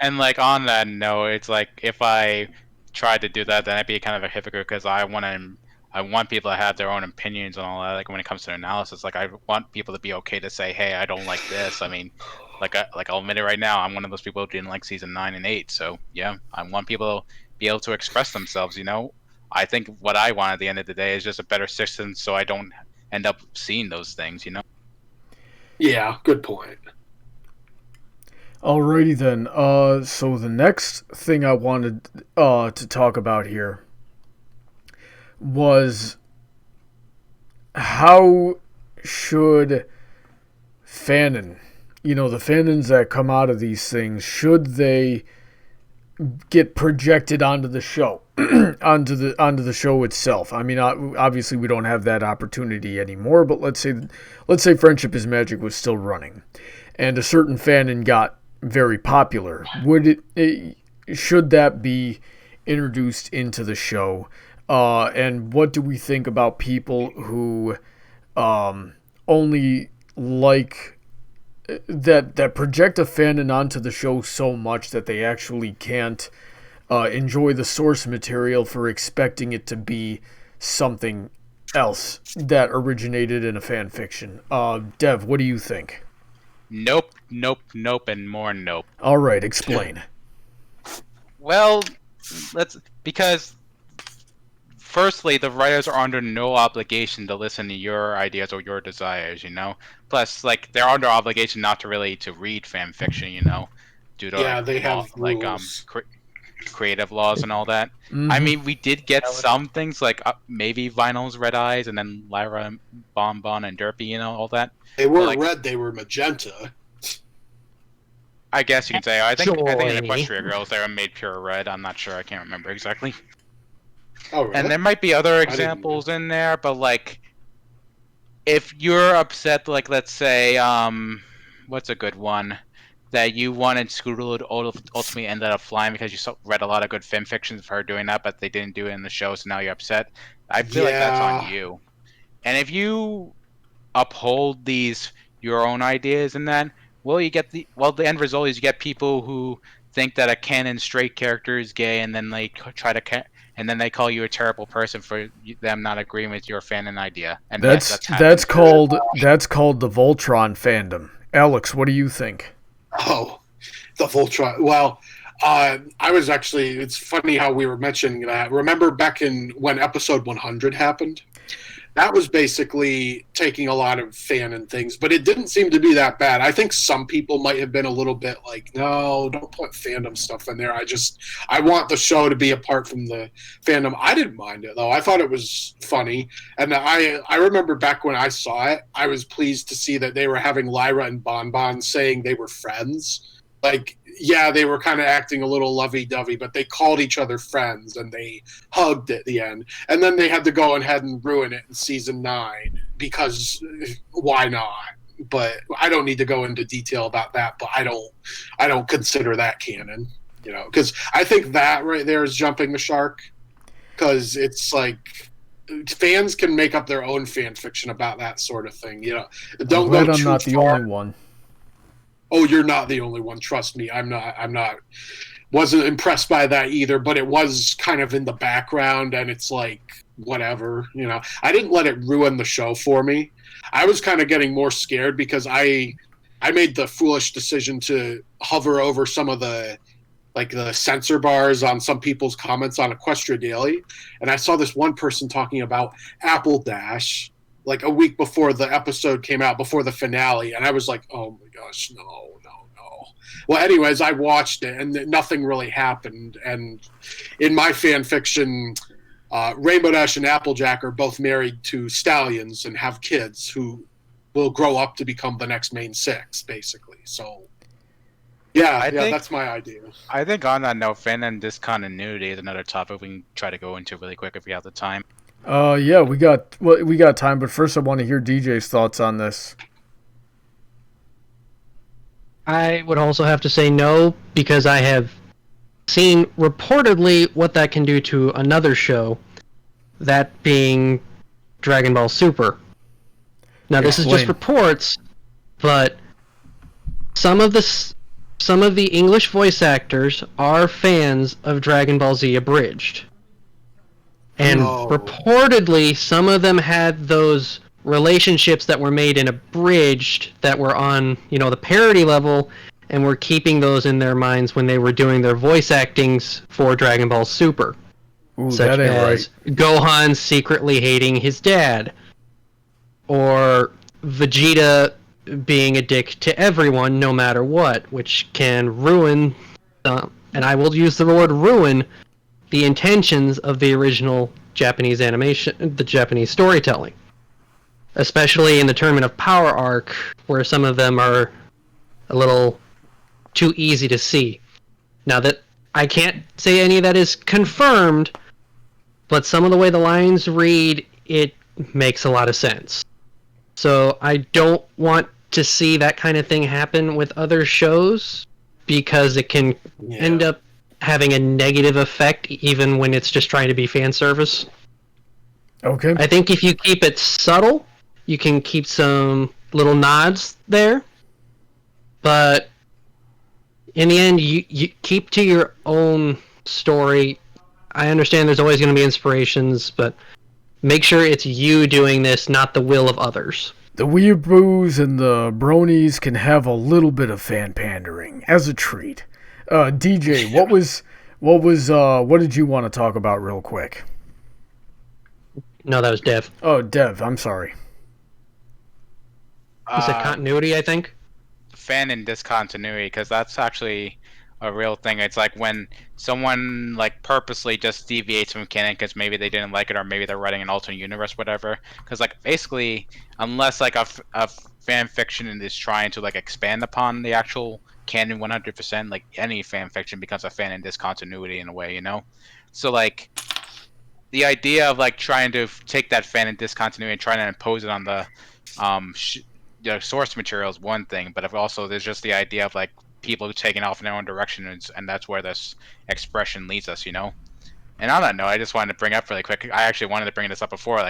And on that note, it's like if I tried to do that, then I'd be kind of a hypocrite because I want people to have their own opinions and all that. Like when it comes to analysis, I want people to be okay to say, "Hey, I don't like this." I mean, I'll admit it right now. I'm one of those people who didn't like season 9 and 8. So yeah, I want people to be able to express themselves. I think what I want at the end of the day is just a better system, so I don't end up seeing those things. Yeah, good point. Alrighty then. So the next thing I wanted to talk about here was how should fanon, the fanons that come out of these things, should they get projected onto the show, onto the show itself? I mean, obviously we don't have that opportunity anymore, but let's say Friendship is Magic was still running, and a certain fanon got very popular. Should that be introduced into the show? And what do we think about people who only like that project a fanon onto the show so much that they actually can't enjoy the source material for expecting it to be something else that originated in a fan fiction? Dev, what do you think? Nope, and more nope. All right, explain. Well, because firstly, the writers are under no obligation to listen to your ideas or your desires, Plus, they're under obligation not to read fan fiction, due to they have rules. Creative laws and all that. Mm-hmm. I mean, we did get some things maybe Vinyl's Red Eyes and then Lyra and Bonbon and Derpy, all that. They weren't red; they were magenta. I guess you can say. I think in Equestria Girls they were made pure red. I'm not sure. I can't remember exactly. Oh, really? And there might be other examples in there, but if you're upset, let's say, what's a good one? That you wanted Scootaloo to ultimately ended up flying because you read a lot of good fan fictions of her doing that, but they didn't do it in the show, so now you're upset. I feel like that's on you. And if you uphold your own ideas and that, the end result is you get people who think that a canon straight character is gay, and then they and then they call you a terrible person for them not agreeing with your fanon idea. And that's called the Voltron fandom. Alex, what do you think? Oh, the Voltron. Well, it's funny how we were mentioning that. Remember back when episode 100 happened? That was basically taking a lot of fanon things, but it didn't seem to be that bad. I think some people might have been a little bit like, no, don't put fandom stuff in there. I want the show to be apart from the fandom. I didn't mind it, though. I thought it was funny. And I remember back when I saw it, I was pleased to see that they were having Lyra and Bonbon saying they were friends. They were kind of acting a little lovey-dovey, but they called each other friends, and they hugged at the end. And then they had to go ahead and ruin it in season 9, because why not? But I don't need to go into detail about that, but I don't consider that canon, because I think that right there is jumping the shark, because it's fans can make up their own fan fiction about that sort of thing, Don't go too I'm not the far. only one. Oh, you're not the only one. Trust me. I'm not. Wasn't impressed by that either, but it was kind of in the background, and it's whatever, I didn't let it ruin the show for me. I was kind of getting more scared because I I made the foolish decision to hover over some of the censor bars on some people's comments on Equestria Daily, and I saw this one person talking about Apple Dash like a week before the episode came out, before the finale, and I was like, oh my gosh, no. Well, anyways, I watched it, and nothing really happened, and in my fan fiction, Rainbow Dash and Applejack are both married to stallions and have kids who will grow up to become the next main six, basically. So, yeah, that's my idea. I think on that note, fandom discontinuity is another topic we can try to go into really quick if we have the time. Yeah, we got time, but first I want to hear DJ's thoughts on this. I would also have to say no, because I have seen reportedly what that can do to another show, that being Dragon Ball Super. Now, this is just reports, but some of the English voice actors are fans of Dragon Ball Z Abridged. And reportedly, some of them had those relationships that were made in Abridged that were on, the parody level, and were keeping those in their minds when they were doing their voice actings for Dragon Ball Super. Ooh, such as Gohan secretly hating his dad, or Vegeta being a dick to everyone no matter what, which can ruin, and I will use the word ruin, the intentions of the original Japanese animation, the Japanese storytelling. Especially in the Tournament of Power arc, where some of them are a little too easy to see. Now, that I can't say any of that is confirmed, but some of the way the lines read, it makes a lot of sense. So I don't want to see that kind of thing happen with other shows, because it can end up having a negative effect even when it's just trying to be fan service. Okay. I think if you keep it subtle, you can keep some little nods there, but in the end, you keep to your own story. I understand there's always going to be inspirations, but make sure it's you doing this, not the will of others. The weeaboos and the bronies can have a little bit of fan pandering as a treat. DJ, what did you want to talk about real quick? No, that was Dev. Oh, Dev, I'm sorry. You said continuity, I think? Fan and discontinuity, because that's actually a real thing. It's like when someone purposely just deviates from canon because maybe they didn't like it, or maybe they're writing an alternate universe, whatever. Because basically, unless a fan fiction is trying to expand upon the actual canon 100%, any fan fiction becomes a fan and discontinuity in a way, So the idea of trying to take that fan and discontinuity and trying to impose it on the source material is one thing, but if also there's just the idea of people taking off in their own direction, and that's where this expression leads us, And on that note, I just wanted to bring up really quick, I actually wanted to bring this up before,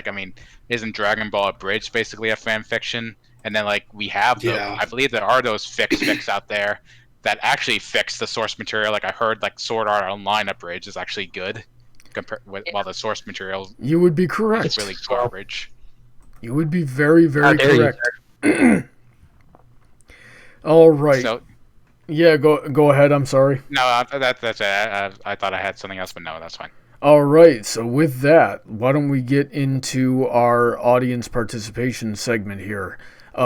isn't Dragon Ball Abridged basically a fan fiction? And then we have I believe there are those fics out there that actually fix the source material. I heard Sword Art Online Abridged is actually good compared with while the source material you would be correct. It's really garbage. You would be very, very correct. All right. So, yeah, go ahead. I'm sorry. No, that's it. I thought I had something else, but no, that's fine. All right. So with that, why don't we get into our audience participation segment here?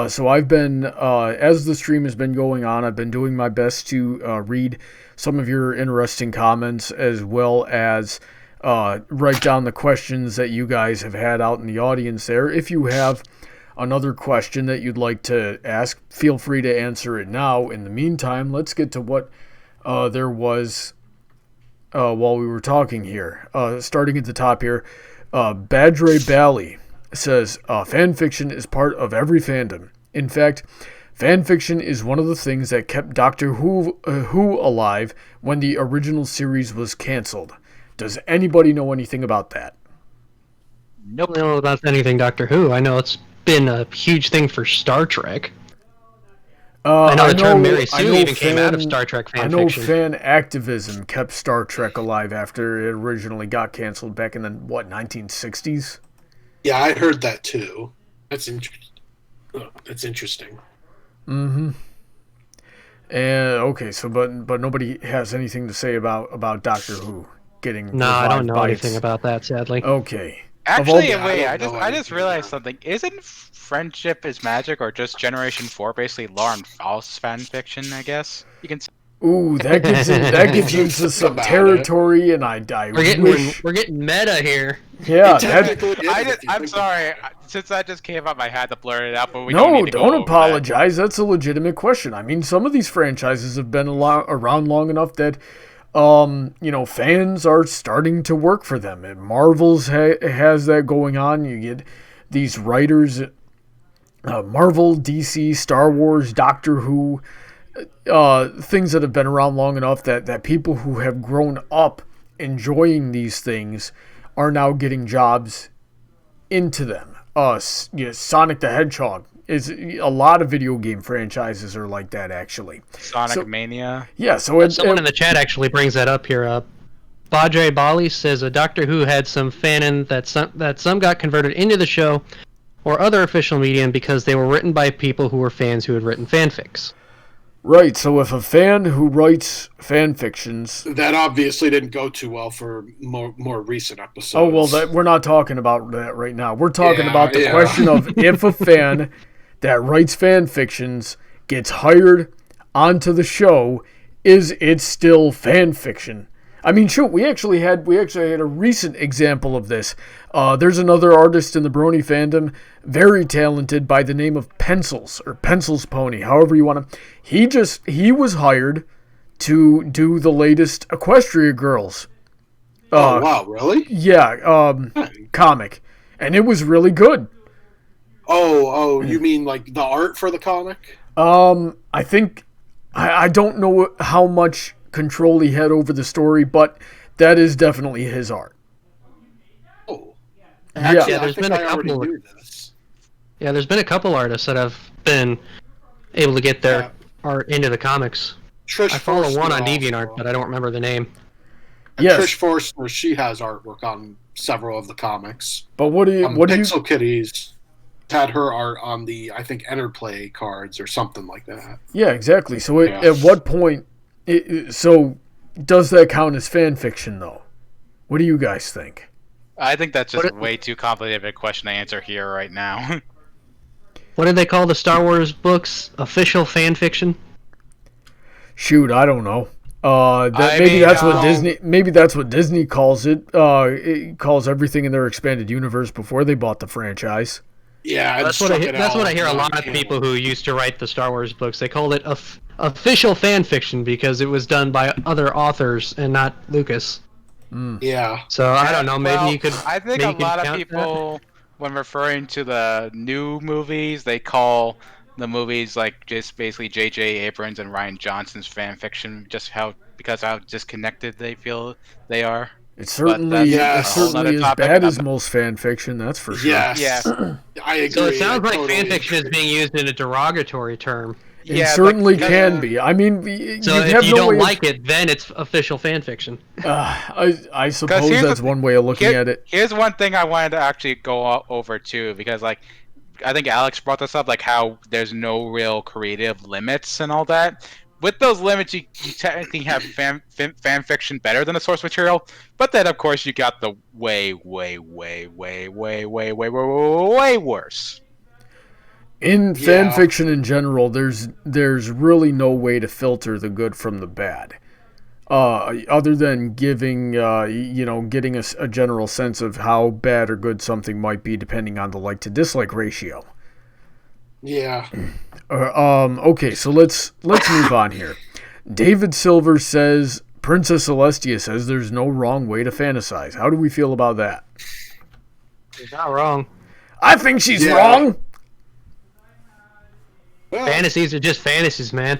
So I've been, as the stream has been going on, I've been doing my best to read some of your interesting comments, as well as write down the questions that you guys have had out in the audience there. If you have another question that you'd like to ask, feel free to answer it now. In the meantime, let's get to what there was while we were talking here. Starting at the top here, Badre Bally says, fanfiction is part of every fandom. In fact, fanfiction is one of the things that kept Doctor Who alive when the original series was canceled. Does anybody know anything about that? Nope. I don't know about anything Doctor Who. I know it's been a huge thing for Star Trek. I know the term Mary Sue even came out of Star Trek fanfiction. I know fan activism kept Star Trek alive after it originally got canceled back in the, 1960s? Yeah, I heard that too. That's interesting. Mm-hmm. Okay, so but nobody has anything to say about Doctor Who getting No, I don't know revived anything about that, sadly. Okay. Actually, Yeah, wait, I I don't know just anything realized about something. Isn't Friendship is Magic or just Generation 4 basically Lauren Faust's fan fiction, I guess? You can say. Ooh, that gives into some About territory, and I wish. We're getting meta here. Yeah, It technically is, if you I'm think sorry. about it. Since that just came out, I had to blurt it out, but we don't need to go don't over apologize. That's a legitimate question. I mean, some of these franchises have been around long enough that, fans are starting to work for them. And Marvel's has that going on. You get these writers, Marvel, DC, Star Wars, Doctor Who, things that have been around long enough that people who have grown up enjoying these things are now getting jobs into them. Sonic the Hedgehog is a lot of video game franchises are like that actually. Sonic Mania. Yeah, so Someone in the chat actually brings that up here. Bajay Bali says a Doctor Who had some fanon that some got converted into the show or other official medium because they were written by people who were fans who had written fanfics. Right, so if a fan who writes fan fictions... That obviously didn't go too well for more recent episodes. Oh, well, we're not talking about that right now. We're talking about the question of if a fan that writes fan fictions gets hired onto the show, is it still fan fiction? I mean, shoot, we actually had a recent example of this. There's another artist in the Brony fandom, very talented, by the name of Pencils, or Pencils Pony, however you want to. He was hired to do the latest Equestria Girls. Oh, wow, really? Yeah, comic. And it was really good. Oh, you mean like the art for the comic? I think, I don't know how much control he had over the story, but that is definitely his art. Oh, actually, Yeah, there's been a couple. Yeah, there's been a couple artists that have been able to get their art into the comics. Trish I follow Forster one on also. DeviantArt, but I don't remember the name. Yes. Trish Forster, she has artwork on several of the comics. But what do you Pixel Kitties had her art on the, I think, Enterplay cards or something like that. Yeah, exactly. So at what point? So does that count as fan fiction, though? What do you guys think? I think that's just way too complicated a question to answer here right now. What did they call the Star Wars books? Official fan fiction? Shoot, I don't know. Maybe that's what Disney calls it. It calls everything in their expanded universe before they bought the franchise. Yeah, that's what I hear a lot of people who used to write the Star Wars books. They called it official fan fiction because it was done by other authors and not Lucas. Yeah. So I don't know. Maybe you could. I think a lot of people, when referring to the new movies, they call the movies like just basically J.J. Abrams and Rian Johnson's fan fiction, because how disconnected they feel they are. It's certainly as bad as most fan fiction, that's for sure. Yes. Yeah. I agree. So it sounds like fan fiction is being used in a derogatory term. It certainly can be. I mean, so if you don't like it, then it's official fan fiction. I suppose that's one way of looking at it. Here's one thing I wanted to actually go over too, because I think Alex brought this up, like how there's no real creative limits and all that. With those limits, you technically have fan fiction better than the source material, but then of course you got the way worse. In fan fiction in general, there's really no way to filter the good from the bad, other than getting a general sense of how bad or good something might be depending on the like to dislike ratio. Yeah. Okay, so let's move on here. David Silver says Princess Celestia says there's no wrong way to fantasize. How do we feel about that? She's not wrong. I think she's wrong. Well, fantasies are just fantasies, man.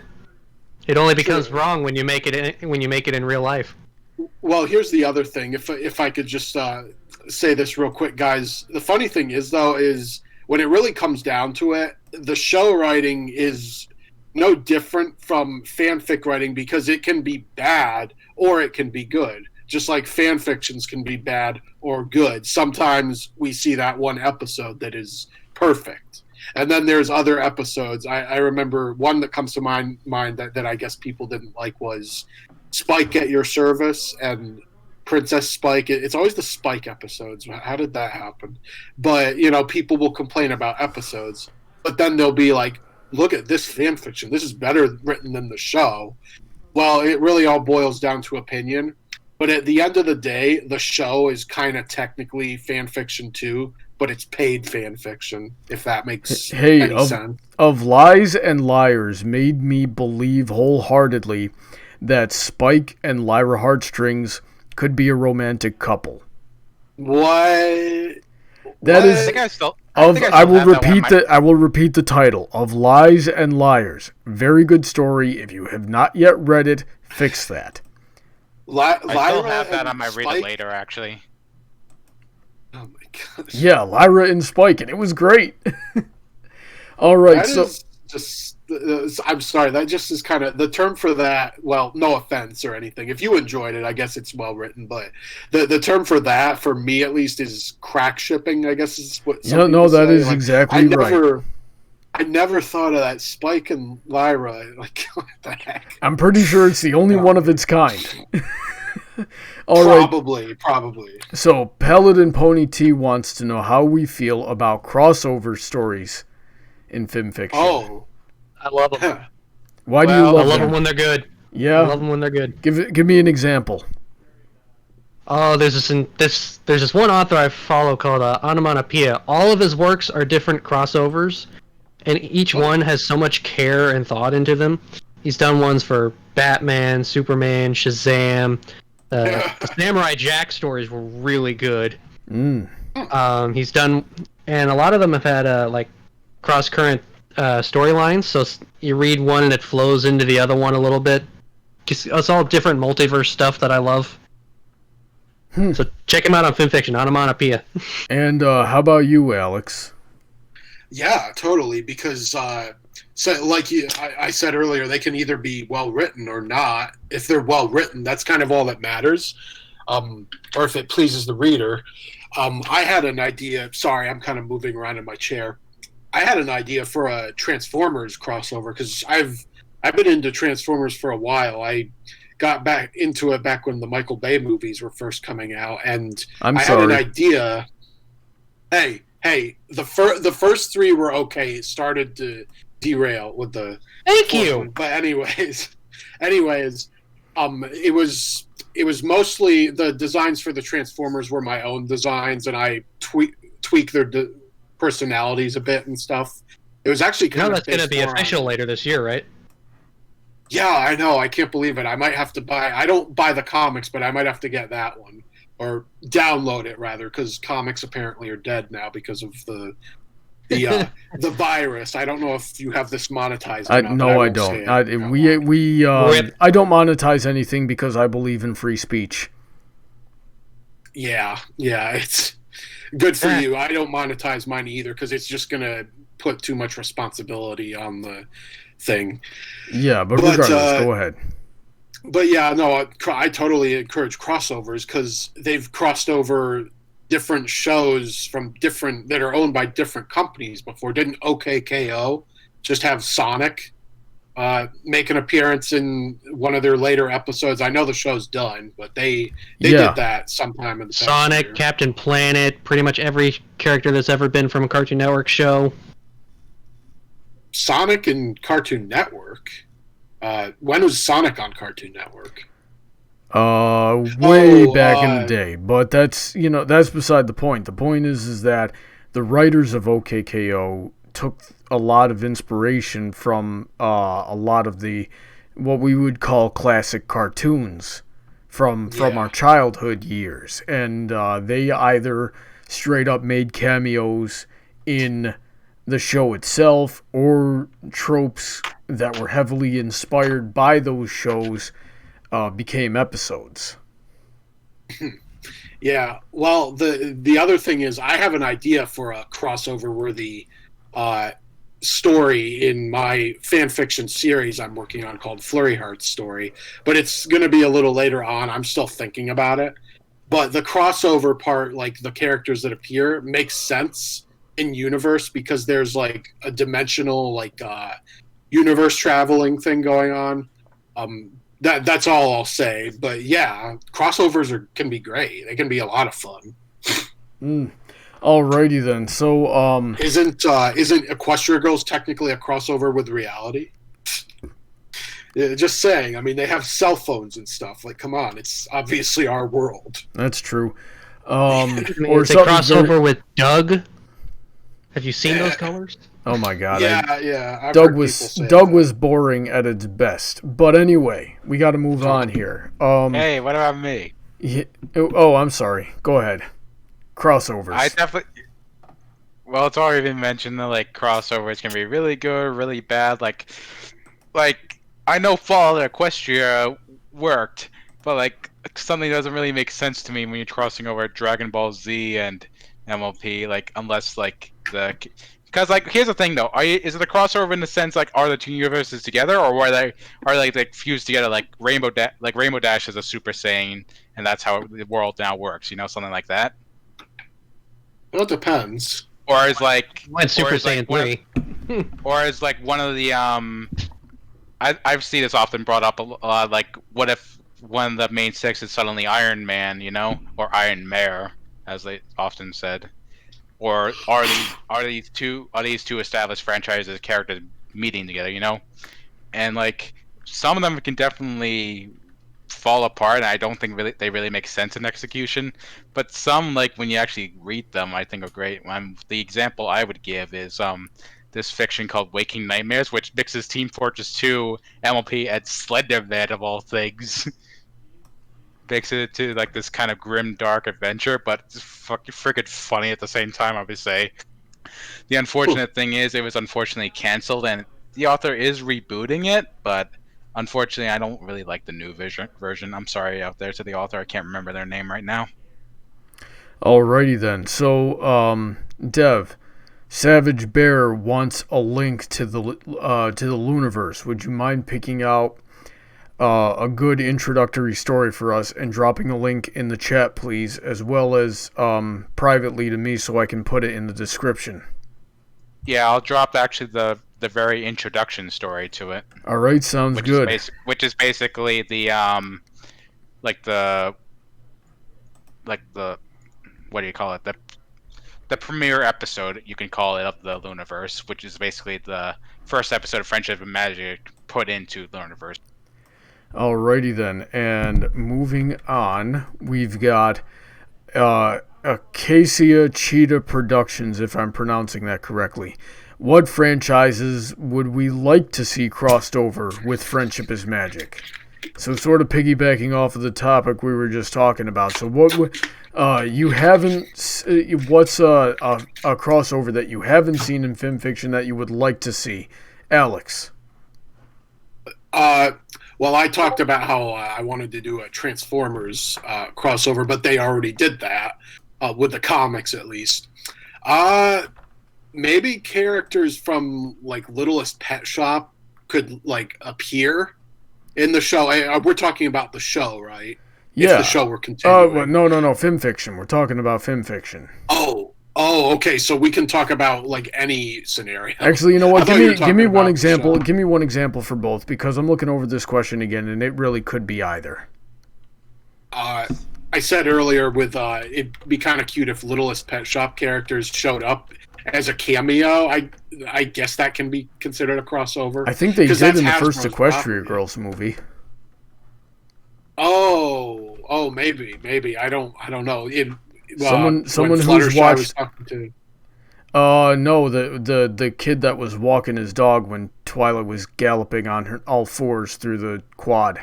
It only becomes wrong when you make it in real life. Well, here's the other thing. If I could just say this real quick, guys. The funny thing is when it really comes down to it, the show writing is no different from fanfic writing because it can be bad or it can be good. Just like fan fictions can be bad or good. Sometimes we see that one episode that is perfect. And then there's other episodes. I remember one that comes to mind that I guess people didn't like was Spike at Your Service and Princess Spike. It's always the Spike episodes. How did that happen? But, people will complain about episodes. But then they'll be like, look at this fan fiction. This is better written than the show. Well, it really all boils down to opinion. But at the end of the day, the show is kind of technically fan fiction too, but it's paid fan fiction, if that makes any sense. Of Lies and Liars made me believe wholeheartedly that Spike and Lyra Heartstrings could be a romantic couple. What? That is. I will repeat the title of Lies and Liars. Very good story. If you have not yet read it, fix that. I still have that on my read it later, actually. Oh my gosh. Yeah, Lyra and Spike, and it was great. All right, I'm sorry, that just is kind of the term for that. Well, no offense or anything. If you enjoyed it, I guess it's well written. But the term for that, for me at least, is crack shipping. I guess is what. No, that is exactly right. I never thought of that. Spike and Lyra. Like, what the heck? I'm pretty sure it's the only one of its kind. Probably. So, Paladin Pony T wants to know how we feel about crossover stories in FiMfiction. Oh, I love them. Why do you love them? I love them when they're good. Yeah, I love them when they're good. Give me an example. Oh, there's this one author I follow called Onomatopoeia. All of his works are different crossovers, and each one has so much care and thought into them. He's done ones for Batman, Superman, Shazam. The Samurai Jack stories were really good. He's done, and a lot of them have had cross-current storylines. So you read one and it flows into the other one a little bit. It's all different multiverse stuff that I love. So check him out on FiMfiction, Onomatopoeia. And how about you, Alex? Yeah, totally. Because, I said earlier, they can either be well written or not. If they're well written, that's kind of all that matters. Or if it pleases the reader. I had an idea. Sorry, I'm kind of moving around in my chair. I had an idea for a Transformers crossover because I've been into Transformers for a while. I got back into it back when the Michael Bay movies were first coming out, and I had an idea. Hey, the first three were okay. It started to derail with the Thank you. But anyways, it was mostly the designs for the Transformers were my own designs, and I tweak their personalities a bit and stuff. It was actually kind of. That's going to be official later this year, right? Yeah, I know. I can't believe it. I might have to buy. I don't buy the comics, but I might have to get that one or download it rather, because comics apparently are dead now because of the virus. I don't know if you have this monetized. No, I don't. I don't monetize anything because I believe in free speech. Yeah, it's good for you. I don't monetize mine either because it's just gonna put too much responsibility on the thing. Yeah, but regardless, go ahead. But yeah, no, I totally encourage crossovers because they've crossed over different shows from different that are owned by different companies before. Didn't OKKO just have Sonic make an appearance in one of their later episodes? I know the show's done, but they did that sometime in the Sonic, year. Captain Planet, pretty much every character that's ever been from a Cartoon Network show. Sonic and Cartoon Network. When was Sonic on Cartoon Network? Way back in the day. But that's beside the point. The point is that the writers of OKKO took a lot of inspiration from a lot of the what we would call classic cartoons from our childhood years, and they either straight up made cameos in the show itself or tropes that were heavily inspired by those shows became episodes. Yeah, well, the other thing is I have an idea for a crossover worthy story in my fan fiction series I'm working on called Flurry Heart's Story, but it's going to be a little later on. I'm still thinking about it. But the crossover part, like the characters that appear, makes sense in universe because there's like a dimensional like universe traveling thing going on. That's all I'll say. But yeah, crossovers can be great. They can be a lot of fun. Alrighty then. So isn't Equestria Girls technically a crossover with reality? Yeah, just saying. I mean, they have cell phones and stuff. Like, come on, it's obviously our world. That's true. Or it's a crossover with Doug. Have you seen those colors? Oh my god. Yeah. Doug was boring at its best. But anyway, we got to move on here. Hey, what about me? Oh, I'm sorry. Go ahead. Crossovers. I definitely. Well, it's already been mentioned that like crossovers can be really good, really bad. Like I know Fall Equestria worked, but like something doesn't really make sense to me when you're crossing over Dragon Ball Z and MLP. Like unless like because like here's the thing though, is it a crossover in the sense like are the two universes together or are they fused together like Rainbow Dash is a Super Saiyan and that's how the world now works, you know, something like that. Well, it depends. Or is like Super Saiyan 3. Or is like one of the I've seen this often brought up a lot. Like, what if one of the main six is suddenly Iron Man, you know, or Iron Mare, as they often said, or are these two established franchises characters meeting together, you know, and like some of them can definitely fall apart, and I don't think they really make sense in execution. But some, like when you actually read them, I think are great. The example I would give is this fiction called Waking Nightmares, which mixes Team Fortress 2, MLP, and Slenderman of all things. Makes it to like this kind of grim, dark adventure, but it's freaking funny at the same time, I would say. The unfortunate thing is it was unfortunately canceled, and the author is rebooting it, but unfortunately I don't really like the new version. I'm sorry out there to the author, I can't remember their name right now. Alrighty then. So, Dev, Savage Bear wants a link to the Luniverse. Would you mind picking out a good introductory story for us and dropping a link in the chat, please, as well as privately to me so I can put it in the description? Yeah, I'll drop actually the very introduction story to it. All right, sounds good. Which is basically the what do you call it? The premiere episode, you can call it, of the Luniverse, which is basically the first episode of Friendship and Magic put into the Luniverse. Alrighty then, and moving on, we've got Acacia Cheetah Productions, if I'm pronouncing that correctly. What franchises would we like to see crossed over with Friendship is Magic? So sort of piggybacking off of the topic we were just talking about. So what you haven't, what's a crossover that you haven't seen in FiMfiction that you would like to see? Alex. Well, I talked about how I wanted to do a Transformers crossover, but they already did that with the comics, at least. Maybe characters from like Littlest Pet Shop could like appear in the show. We're talking about the show, right? Yeah. It's the show we're continuing. No, FiMfiction. We're talking about FiMfiction. Oh, okay. So we can talk about like any scenario. Actually, you know what? Give me one example. Give me one example for both, because I'm looking over this question again, and it really could be either. I said earlier with it'd be kind of cute if Littlest Pet Shop characters showed up as a cameo. I guess that can be considered a crossover. I think they did in the first Equestria Girls movie. Oh, maybe. I don't know. Someone who's watched. No, the kid that was walking his dog when Twilight was galloping on all fours through the quad.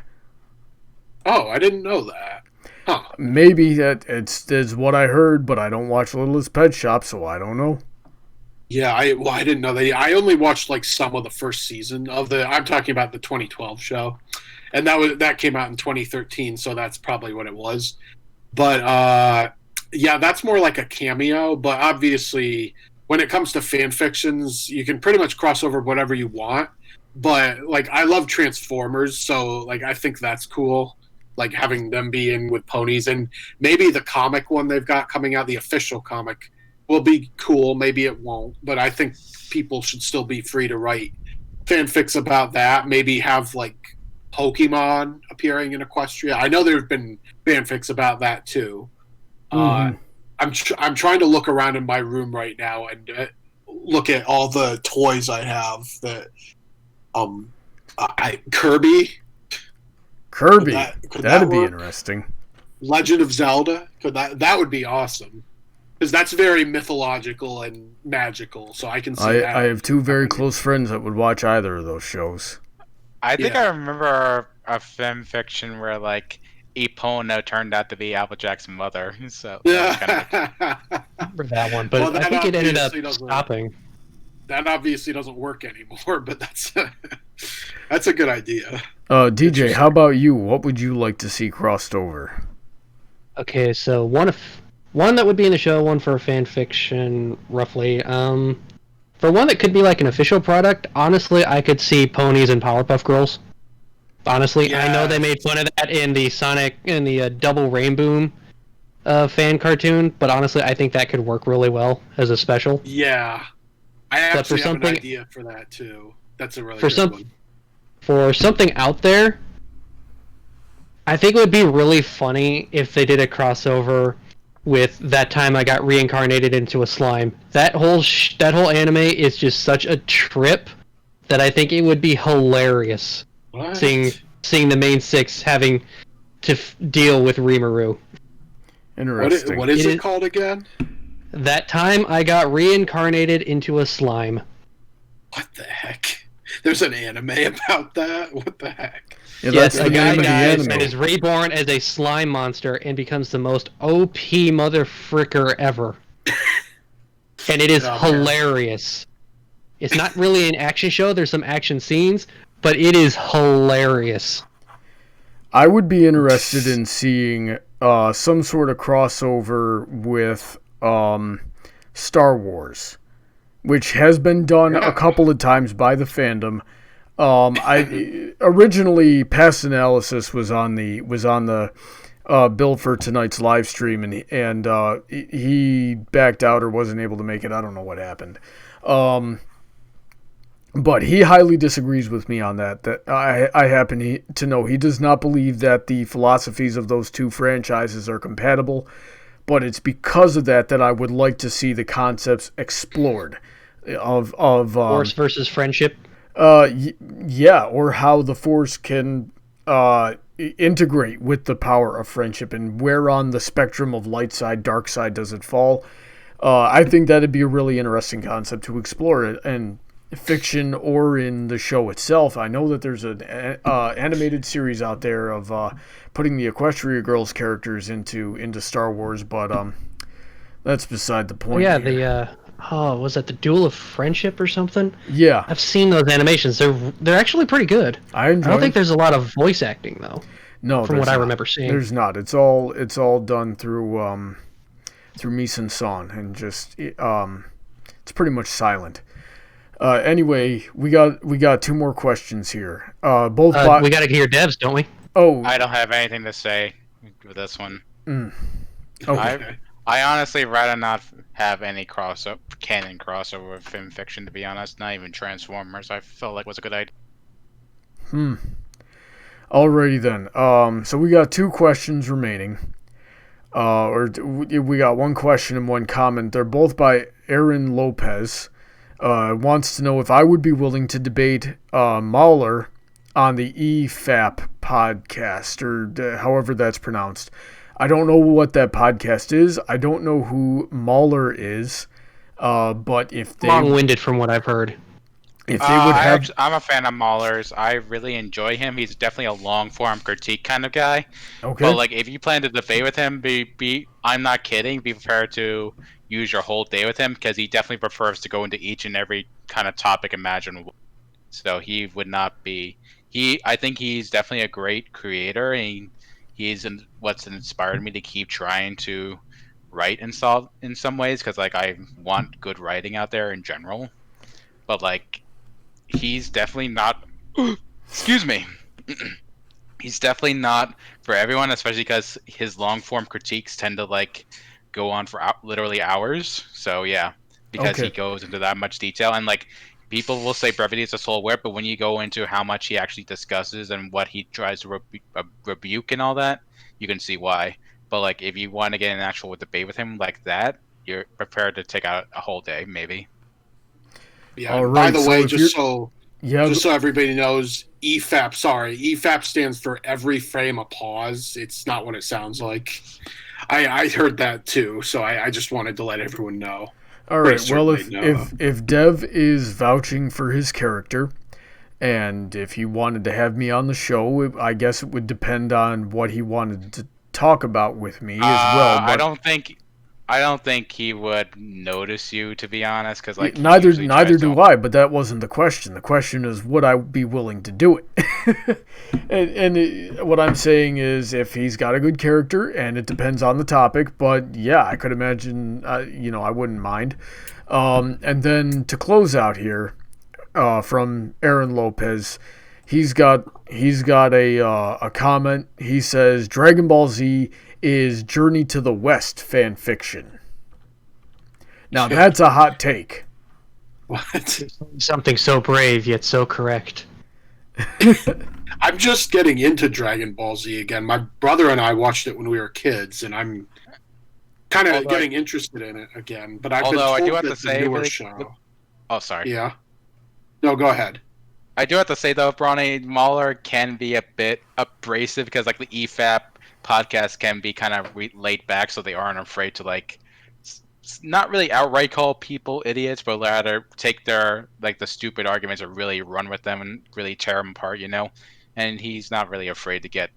Oh, I didn't know that. Huh. Maybe it's what I heard, but I don't watch Littlest Pet Shop, so I don't know. Yeah, I didn't know that. I only watched like some of the first season of I'm talking about the 2012 show, and that came out in 2013, so that's probably what it was. But yeah, that's more like a cameo. But obviously, when it comes to fan fictions, you can pretty much cross over whatever you want. But like, I love Transformers, so like, I think that's cool. Like having them be in with ponies, and maybe the comic one they've got coming out, the official comic will be cool. Maybe it won't, but I think people should still be free to write fanfics about that. Maybe have like Pokemon appearing in Equestria. I know there have been fanfics about that too. I'm trying to look around in my room right now and look at all the toys I have. That Kirby. That'd be interesting. Legend of Zelda. That would be awesome. Because that's very mythological and magical, so I can see that. I have two very close friends that would watch either of those shows. I think I remember a FiMfiction where like Epona turned out to be Applejack's mother. So I remember that one, but I think it ended up stopping. That obviously doesn't work anymore, but that's a good idea. DJ, how about you? What would you like to see crossed over? Okay, so one that would be in the show, one for a fan fiction, roughly. For one that could be like an official product, honestly, I could see ponies and Powerpuff Girls. Honestly, I know they made fun of that in the Sonic and the Double Rainboom fan cartoon, but honestly, I think that could work really well as a special. Yeah, I actually have an idea for that too. That's a really good one. For something out there, I think it would be really funny if they did a crossover with That Time I Got Reincarnated into a Slime. That whole anime is just such a trip that I think it would be hilarious. What? Seeing the main six having to deal with Rimuru. Interesting. What is it called again? That Time I Got Reincarnated into a Slime. What the heck? There's an anime about that? What the heck? Yeah, yes, a guy dies and is reborn as a slime monster and becomes the most OP motherfricker ever. And it is hilarious. It's not really an action show. There's some action scenes, but it is hilarious. I would be interested in seeing some sort of crossover with Star Wars, which has been done a couple of times by the fandom. I originally Past Analysis was on the bill for tonight's live stream, and he backed out or wasn't able to make it. I don't know what happened. But he highly disagrees with me on that. That I happen to know he does not believe that the philosophies of those two franchises are compatible. But it's because of that I would like to see the concepts explored of Force versus friendship. Yeah, or how the Force can integrate with the power of friendship, and where on the spectrum of light side, dark side does it fall. I think that'd be a really interesting concept to explore it, and fiction or in the show itself. I know that there's an animated series out there of putting the Equestria Girls characters into Star Wars, but that's beside the point. Was that the Duel of Friendship or something? Yeah, I've seen those animations. They're actually pretty good. I don't think there's a lot of voice acting though. No, from what I remember seeing, there's not. It's all done through Mise en Son, and just it's pretty much silent. Anyway, we got two more questions here. We got to hear Devs, don't we? Oh, I don't have anything to say with this one. Okay. I honestly rather not have any canon crossover with FiMfiction, to be honest. Not even Transformers. I felt like was a good idea. Alrighty then. So we got two questions remaining. We got one question and one comment. They're both by Aaron Lopez. Wants to know if I would be willing to debate Mauler on the EFAP podcast, or however that's pronounced. I don't know what that podcast is. I don't know who Mauler is. But if they... Long-winded from what I've heard. If they would have... I'm a fan of Mauler's. I really enjoy him. He's definitely a long-form critique kind of guy. Okay. But like, if you plan to debate with him, I'm not kidding. Be prepared to use your whole day with him, because he definitely prefers to go into each and every kind of topic imaginable. So he would not be... I think he's definitely a great creator, and he's what's inspired me to keep trying to write in some ways, because like I want good writing out there in general. But like, he's definitely not... Excuse me. He's definitely not for everyone, especially because his long-form critiques tend to like go on for literally hours. So yeah, because he goes into that much detail, and like people will say brevity is a soul word, but when you go into how much he actually discusses and what he tries to rebuke and all that, you can see why. But like if you want to get an actual debate with him like that, you're prepared to take out a whole day, maybe. Yeah. All right, by the way, just so everybody knows, EFAP stands for every frame a pause. It's not what it sounds like. I heard that too, so I just wanted to let everyone know. All right. Well, if Dev is vouching for his character, and if he wanted to have me on the show, I guess it would depend on what he wanted to talk about with me as well. But I don't think he would notice you, to be honest, because like neither do I. But that wasn't the question. The question is, would I be willing to do it? and what I'm saying is, if he's got a good character, and it depends on the topic. But yeah, I could imagine. I wouldn't mind. And then to close out here, from Aaron Lopez, he's got a comment. He says, Dragon Ball Z is Journey to the West fan fiction. Now that's a hot take. What? Something so brave yet so correct. I'm just getting into Dragon Ball Z again. My brother and I watched it when we were kids, and I'm kind of getting interested in it again. But I've been told I do have that to say, the newer show. Oh, sorry. Yeah. No, go ahead. I do have to say though, Brawny, Mahler can be a bit abrasive because like the EFAP podcast can be kind of laid back, so they aren't afraid to like not really outright call people idiots, but rather take their like the stupid arguments and really run with them and really tear them apart, And he's not really afraid to get.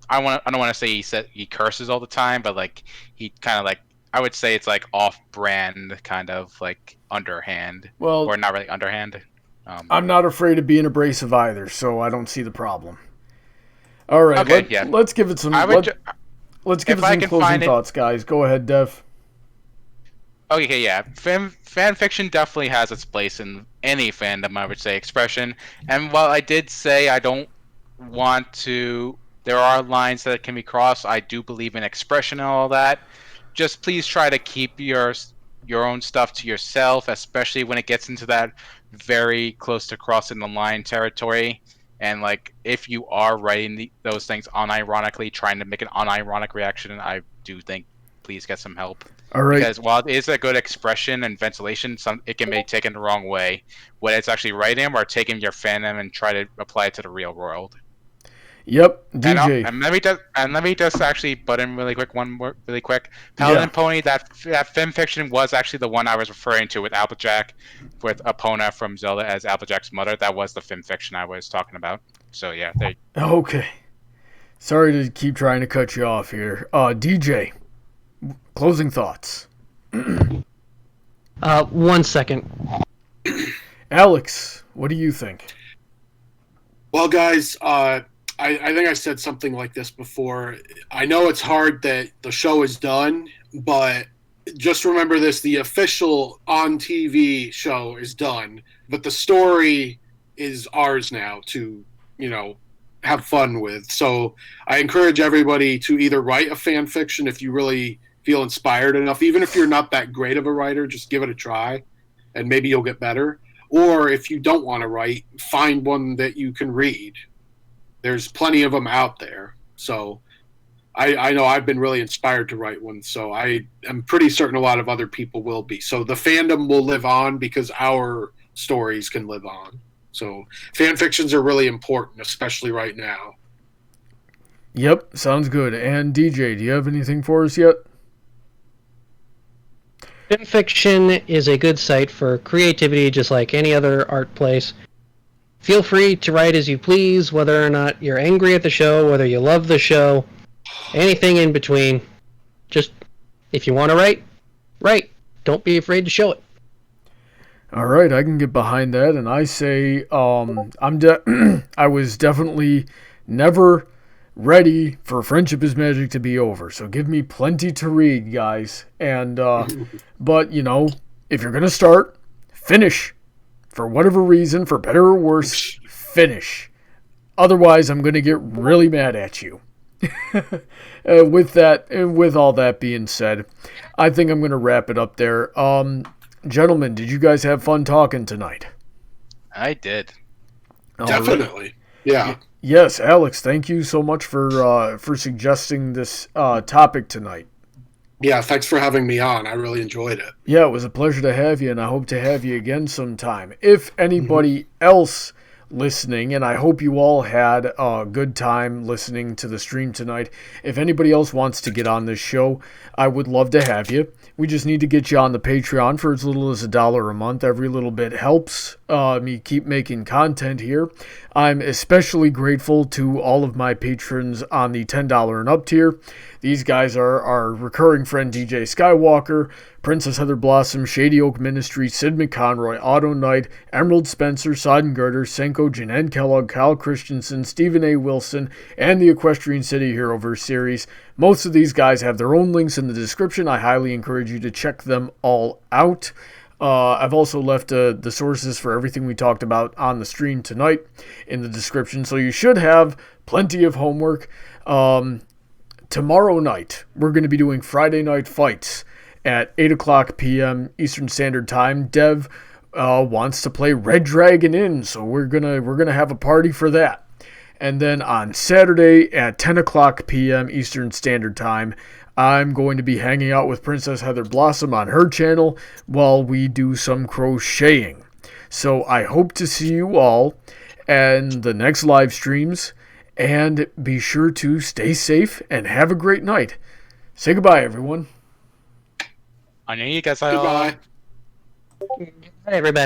I don't want to say he curses all the time, but like he kind of like I would say it's like off-brand, kind of like underhand, or not really underhand. I'm not afraid of being abrasive either, so I don't see the problem. All right, let's give it some. Let's give it some closing thoughts, guys. Go ahead, Dev. Okay, yeah. Fan fiction definitely has its place in any fandom, I would say, expression. And while I did say I don't want to, there are lines that can be crossed. I do believe in expression and all that. Just please try to keep your own stuff to yourself, especially when it gets into that very close to crossing the line territory. And like, if you are writing those things unironically, trying to make an unironic reaction, I do think please get some help. All right. Because while it is a good expression and ventilation, it can be taken the wrong way. When it's actually writing or taking your fandom and try to apply it to the real world. Yep, DJ. And let me just actually butt in really quick. Paladin Pony, that FiMfiction was actually the one I was referring to with Applejack, with Epona from Zelda as Applejack's mother. That was the FiMfiction I was talking about. So yeah, Okay. Sorry to keep trying to cut you off here. DJ, closing thoughts. 1 second. Alex, what do you think? Well, guys, I think I said something like this before. I know it's hard that the show is done, but just remember this. The official on-TV show is done, but the story is ours now to, have fun with. So I encourage everybody to either write a fan fiction if you really feel inspired enough. Even if you're not that great of a writer, just give it a try, and maybe you'll get better. Or if you don't want to write, find one that you can read. There's plenty of them out there. So I know I've been really inspired to write one, so I am pretty certain a lot of other people will be. So the fandom will live on because our stories can live on. So fan fictions are really important, especially right now. Yep, sounds good. And DJ, do you have anything for us yet? FiMfiction is a good site for creativity, just like any other art place. Feel free to write as you please, whether or not you're angry at the show, whether you love the show, anything in between. Just, if you want to write. Don't be afraid to show it. All right, I can get behind that, and I say I was definitely never ready for Friendship is Magic to be over, so give me plenty to read, guys. And but if you're gonna start, finish. For whatever reason, for better or worse, finish. Otherwise, I'm gonna get really mad at you. With that, and with all that being said, I think I'm going to wrap it up there. Gentlemen, did you guys have fun talking tonight? I did. Definitely. Yeah. Yes, Alex, thank you so much for suggesting this topic tonight. Yeah, thanks for having me on. I really enjoyed it. Yeah, it was a pleasure to have you, and I hope to have you again sometime. If anybody else listening, and I hope you all had a good time listening to the stream tonight, if anybody else wants to get on this show, I would love to have you. We just need to get you on the Patreon for as little as $1 a month. Every little bit helps me keep making content here. I'm especially grateful to all of my patrons on the $10 and up tier. These guys are our recurring friend DJ Skywalker, Princess Heather Blossom, Shady Oak Ministry, Sid McConroy, Autoknight, Emerald Spencer, Sodden, Girder, Senko, Jennan, Kellogg, Kyle Christensen, Stephen A. Wilson, and the Equestrian City Heroverse series. Most of these guys have their own links in the description. I highly encourage you to check them all out. I've also left the sources for everything we talked about on the stream tonight in the description, so you should have plenty of homework. Tomorrow night, we're going to be doing Friday Night Fights at 8 o'clock p.m. Eastern Standard Time. Dev wants to play Red Dragon Inn, so we're gonna have a party for that. And then on Saturday at 10 o'clock p.m. Eastern Standard Time, I'm going to be hanging out with Princess Heather Blossom on her channel while we do some crocheting. So I hope to see you all in the next live streams. And be sure to stay safe and have a great night. Say goodbye, everyone. 안녕히 계세요. Goodbye. Hey, everybody.